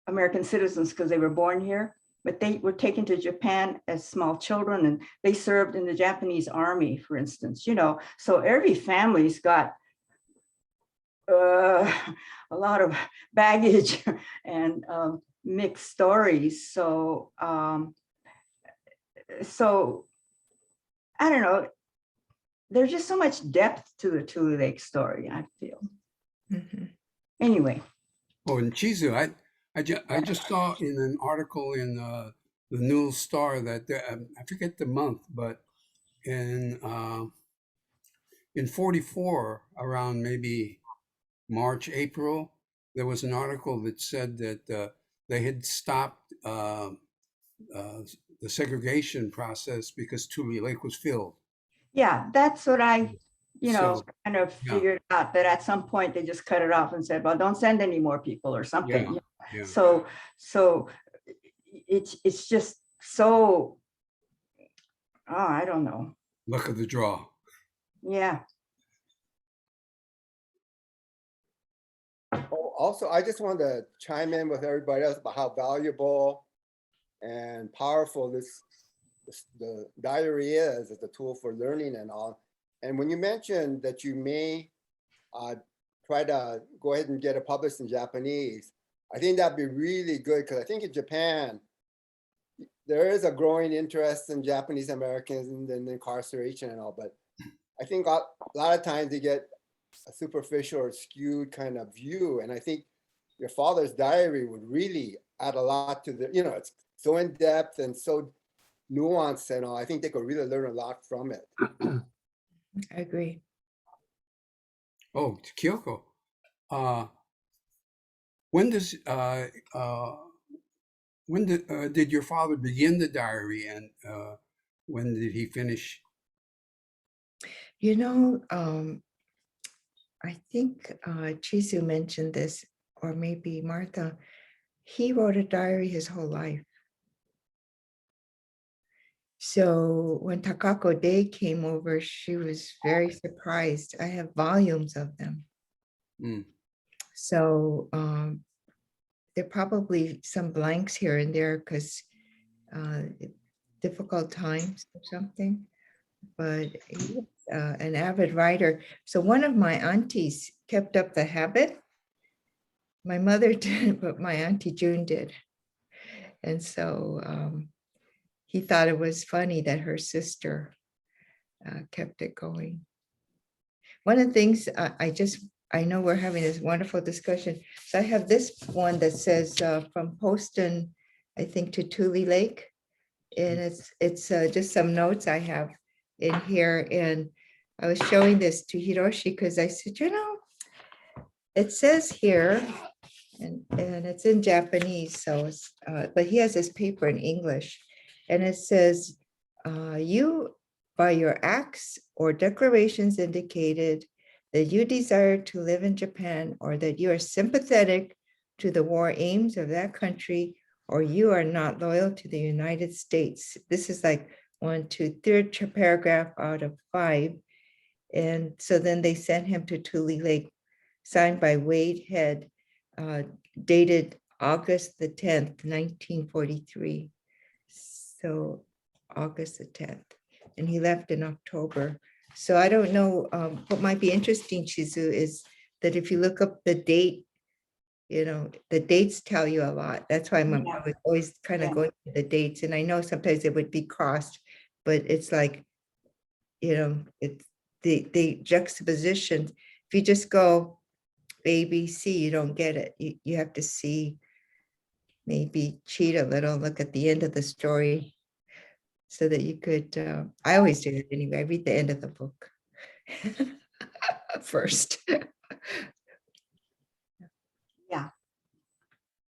American citizens because they were born here, but they were taken to Japan as small children and they served in the Japanese army, for instance, you know. So every family's got a lot of baggage and mixed stories. So, so I don't know. There's just so much depth to the Tule Lake story, I feel. Anyway. Oh, and Chizu, I just saw in an article in the News Star that I forget the month, but in 44, around maybe March, April, there was an article that said that they had stopped the segregation process because Tule Lake was filled. Yeah, that's what I, you know, So, kind of yeah. figured out that at some point they just cut it off and said, well, don't send any more people or something. Yeah, you know. yeah. So it's just so, oh, I don't know. Luck of the draw. Yeah. Oh, also, I just wanted to chime in with everybody else about how valuable and powerful the diary is as a tool for learning and all. And when you mentioned that you may try to go ahead and get it published in Japanese, I think that'd be really good because I think in Japan, there is a growing interest in Japanese Americans and incarceration and all, but I think a lot of times they get a superficial or skewed kind of view. And I think your father's diary would really add a lot to the, you know, it's so in depth and so nuanced and all. I think they could really learn a lot from it. I agree. Oh, Kyoko. When did your father begin the diary, and when did he finish? You know, I think Chizu mentioned this, or maybe Martha. He wrote a diary his whole life. So when Takako Day came over, she was very surprised. I have volumes of them. Mm. So there are probably some blanks here and there because difficult times or something. But he was an avid writer. So one of my aunties kept up the habit. My mother didn't, but my auntie June did. And so he thought it was funny that her sister kept it going. One of the things I know we're having this wonderful discussion. So I have this one that says from Poston, I think, to Tule Lake. And it's just some notes I have in here. And I was showing this to Hiroshi because I said, you know, it says here, and it's in Japanese, so it's, but he has this paper in English. And it says, you, by your acts or declarations indicated that you desire to live in Japan, or that you are sympathetic to the war aims of that country, or you are not loyal to the United States. This is like 1, 2, third paragraph out of 5. And so then they sent him to Tule Lake, signed by Wade Head, dated August the 10th, 1943. So August the 10th, and he left in October. So I don't know, what might be interesting, Chizu, is that if you look up the date, you know, the dates tell you a lot. That's why I was always kind of going to the dates. And I know sometimes it would be crossed, but it's like, you know, it's the juxtaposition. If you just go A, B, C, you don't get it. You have to see, maybe cheat a little, look at the end of the story so that you could, I always do it anyway. I read the end of the book first. Yeah.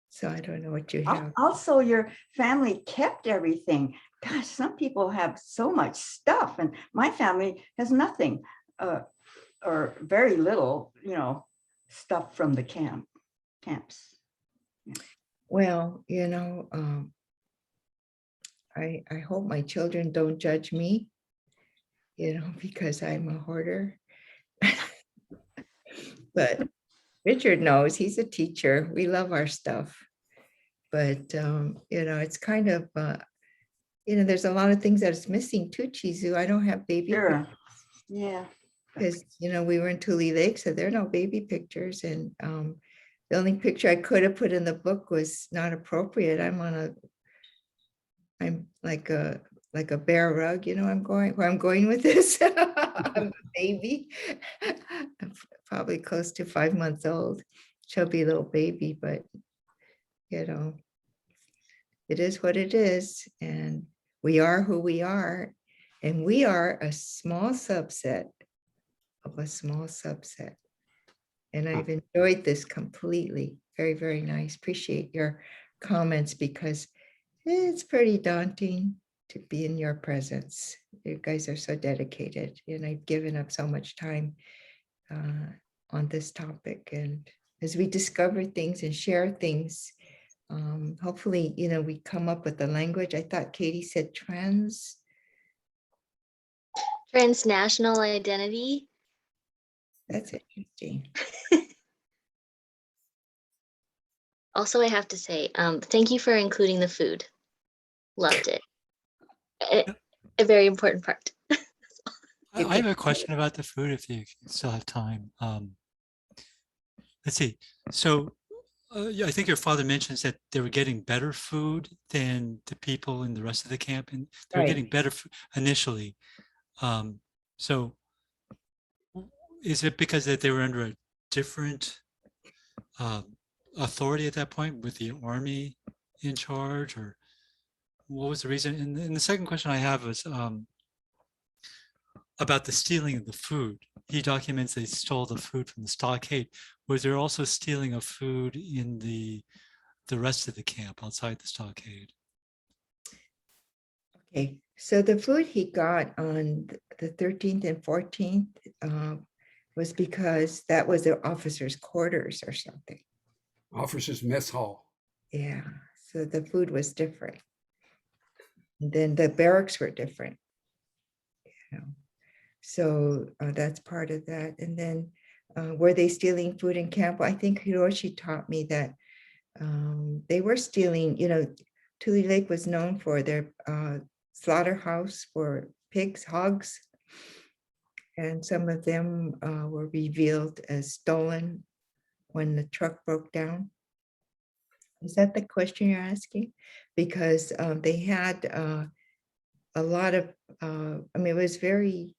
So I don't know what you have. Also, your family kept everything. Gosh, some people have so much stuff, and my family has nothing, or very little, you know, stuff from the camps. Well, you know, I hope my children don't judge me, you know, because I'm a hoarder. But Richard knows, he's a teacher. We love our stuff. But, you know, it's kind of, you know, there's a lot of things that's missing too, Chizu. I don't have baby Sure. pictures. Yeah. Because, you know, we were in Tule Lake, so there are no baby pictures. And the only picture I could have put in the book was not appropriate. I'm like a bear rug, you know, where I'm going with this. I'm a baby. I'm probably close to 5 months old, chubby little baby, but you know, it is what it is. And we are who we are. And we are a small subset of a small subset. And I've enjoyed this completely. Very, very nice. Appreciate your comments, because it's pretty daunting to be in your presence. You guys are so dedicated, and I've given up so much time on this topic. And as we discover things and share things, hopefully, you know, we come up with the language. I thought Katie said Transnational identity. That's interesting. Also, I have to say, thank you for including the food. Loved it. A very important part. I have a question about the food if you still have time. Let's see. So yeah, I think your father mentions that they were getting better food than the people in the rest of the camp, and they were getting better food initially. So is it because that they were under a different authority at that point, with the army in charge, or what was the reason? And the second question I have is about the stealing of the food. He documents they stole the food from the stockade. Was there also stealing of food in the rest of the camp outside the stockade? Okay, so the food he got on the 13th and 14th was because that was the officers' quarters or something. Officers' mess hall. Yeah, so the food was different. And then the barracks were different. You know? So that's part of that. And then were they stealing food in camp? Well, I think Hiroshi taught me that they were stealing, you know, Tule Lake was known for their slaughterhouse for pigs, hogs. And some of them were revealed as stolen when the truck broke down. Is that the question you're asking? Because they had a lot of, I mean, it was very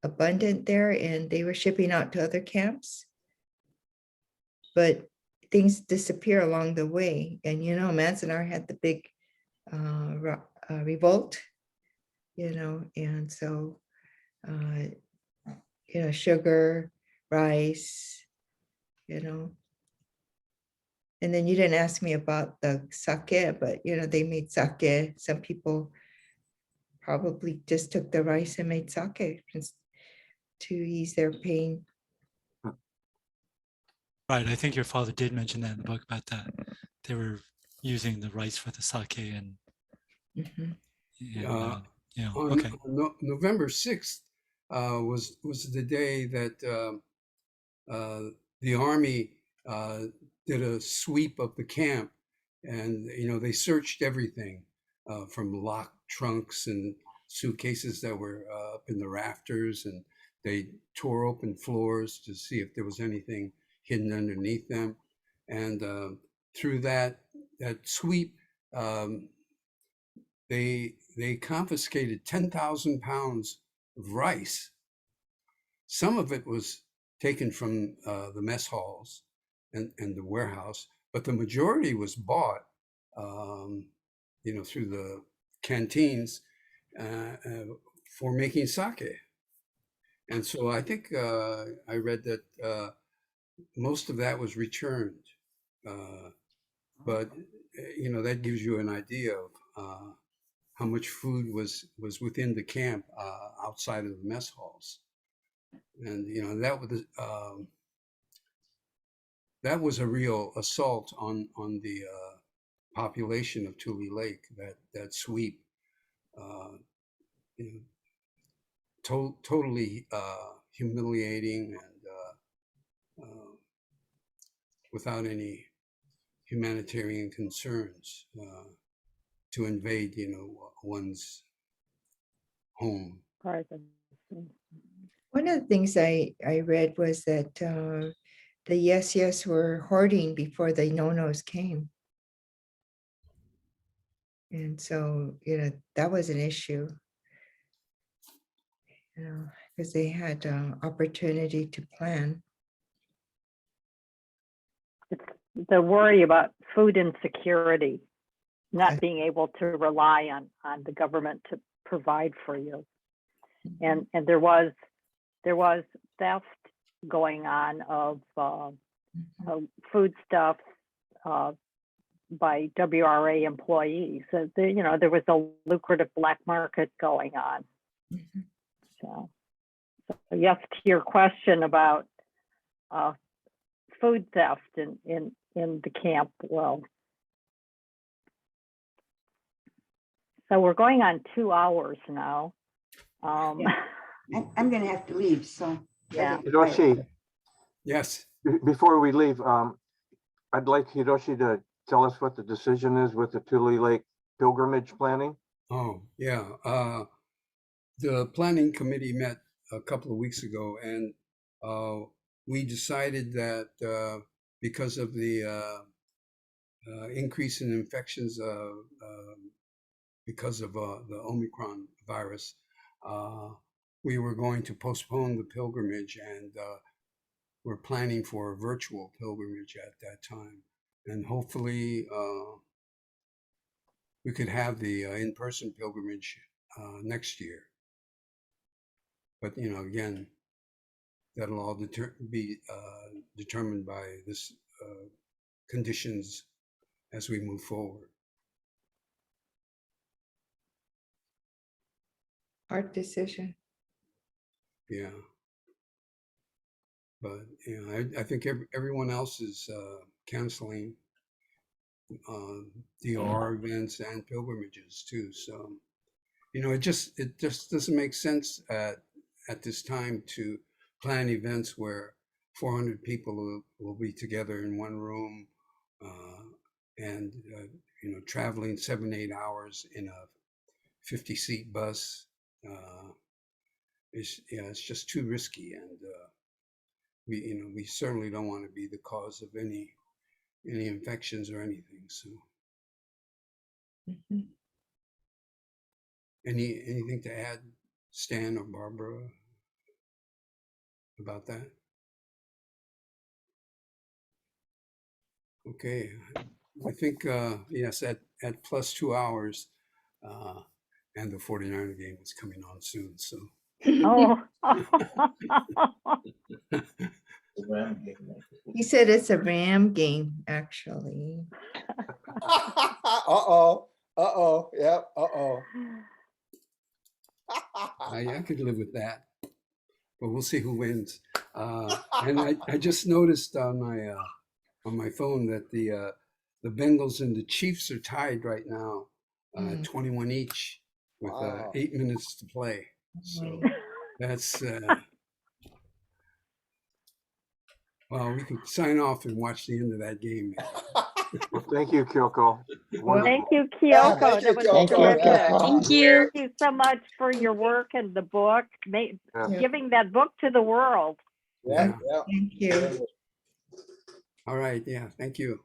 abundant there, and they were shipping out to other camps. But things disappear along the way. And, you know, Manzanar had the big revolt, and so, sugar, rice, and then you didn't ask me about the sake, but, they made sake. Some people probably just took the rice and made sake to ease their pain. Right. I think your father did mention that in the book about that. They were using the rice for the sake and, Mhm. okay. On November 6th was the day that the Army did a sweep of the camp, and they searched everything from locked trunks and suitcases that were up in the rafters, and they tore open floors to see if there was anything hidden underneath them. And through that sweep, they confiscated 10,000 pounds of rice. Some of it was taken from the mess halls and the warehouse, but the majority was bought, through the canteens for making sake. And so I think I read that most of that was returned, but that gives you an idea of how much food was within the camp outside of the mess halls. And that was a real assault on the population of Tule Lake. That sweep, totally humiliating and without any humanitarian concerns to invade, one's home. One of the things I read was that the yes were hoarding before the no-nos came. And so, that was an issue, because they had opportunity to plan. It's the worry about food insecurity, not being able to rely on the government to provide for you. And there was theft going on of foodstuffs by WRA employees. So there was a lucrative black market going on. So yes, to your question about food theft in the camp, well, so we're going on 2 hours now. I'm going to have to leave, so. Yeah. Hiroshi, Yes. before we leave, I'd like Hiroshi to tell us what the decision is with the Tule Lake pilgrimage planning. Oh, yeah. The planning committee met a couple of weeks ago, and we decided that because of the increase in infections because of the Omicron virus, we were going to postpone the pilgrimage, and we're planning for a virtual pilgrimage at that time. And hopefully we could have the in-person pilgrimage next year. But, again, that'll all be determined by this conditions as we move forward. Hard decision. Yeah. But, I think everyone else is canceling DR events and pilgrimages too. So, it just doesn't make sense at this time to plan events where 400 people will be together in one room and traveling 7-8 hours in a 50-seat bus. It's just too risky, and we certainly don't want to be the cause of any infections or anything. So, anything to add, Stan or Barbara, about that? Okay, I think yes, at plus 2 hours, And the 49er game is coming on soon. So Oh. He said it's a Ram game, actually. Yep, I could live with that, but we'll see who wins. And I just noticed on my phone that the Bengals and the Chiefs are tied right now, 21 each, with Wow. 8 minutes to play. So that's well, we could sign off and watch the end of that game. Well, thank you, Kyoko. Thank you, Yeah, Kyoko. thank you, That was Kyoko. terrific. Yeah. Thank you. Thank you so much for your work and the book, Yeah. giving that book to the world. Yeah, yeah. Thank you. All right. Yeah. Thank you.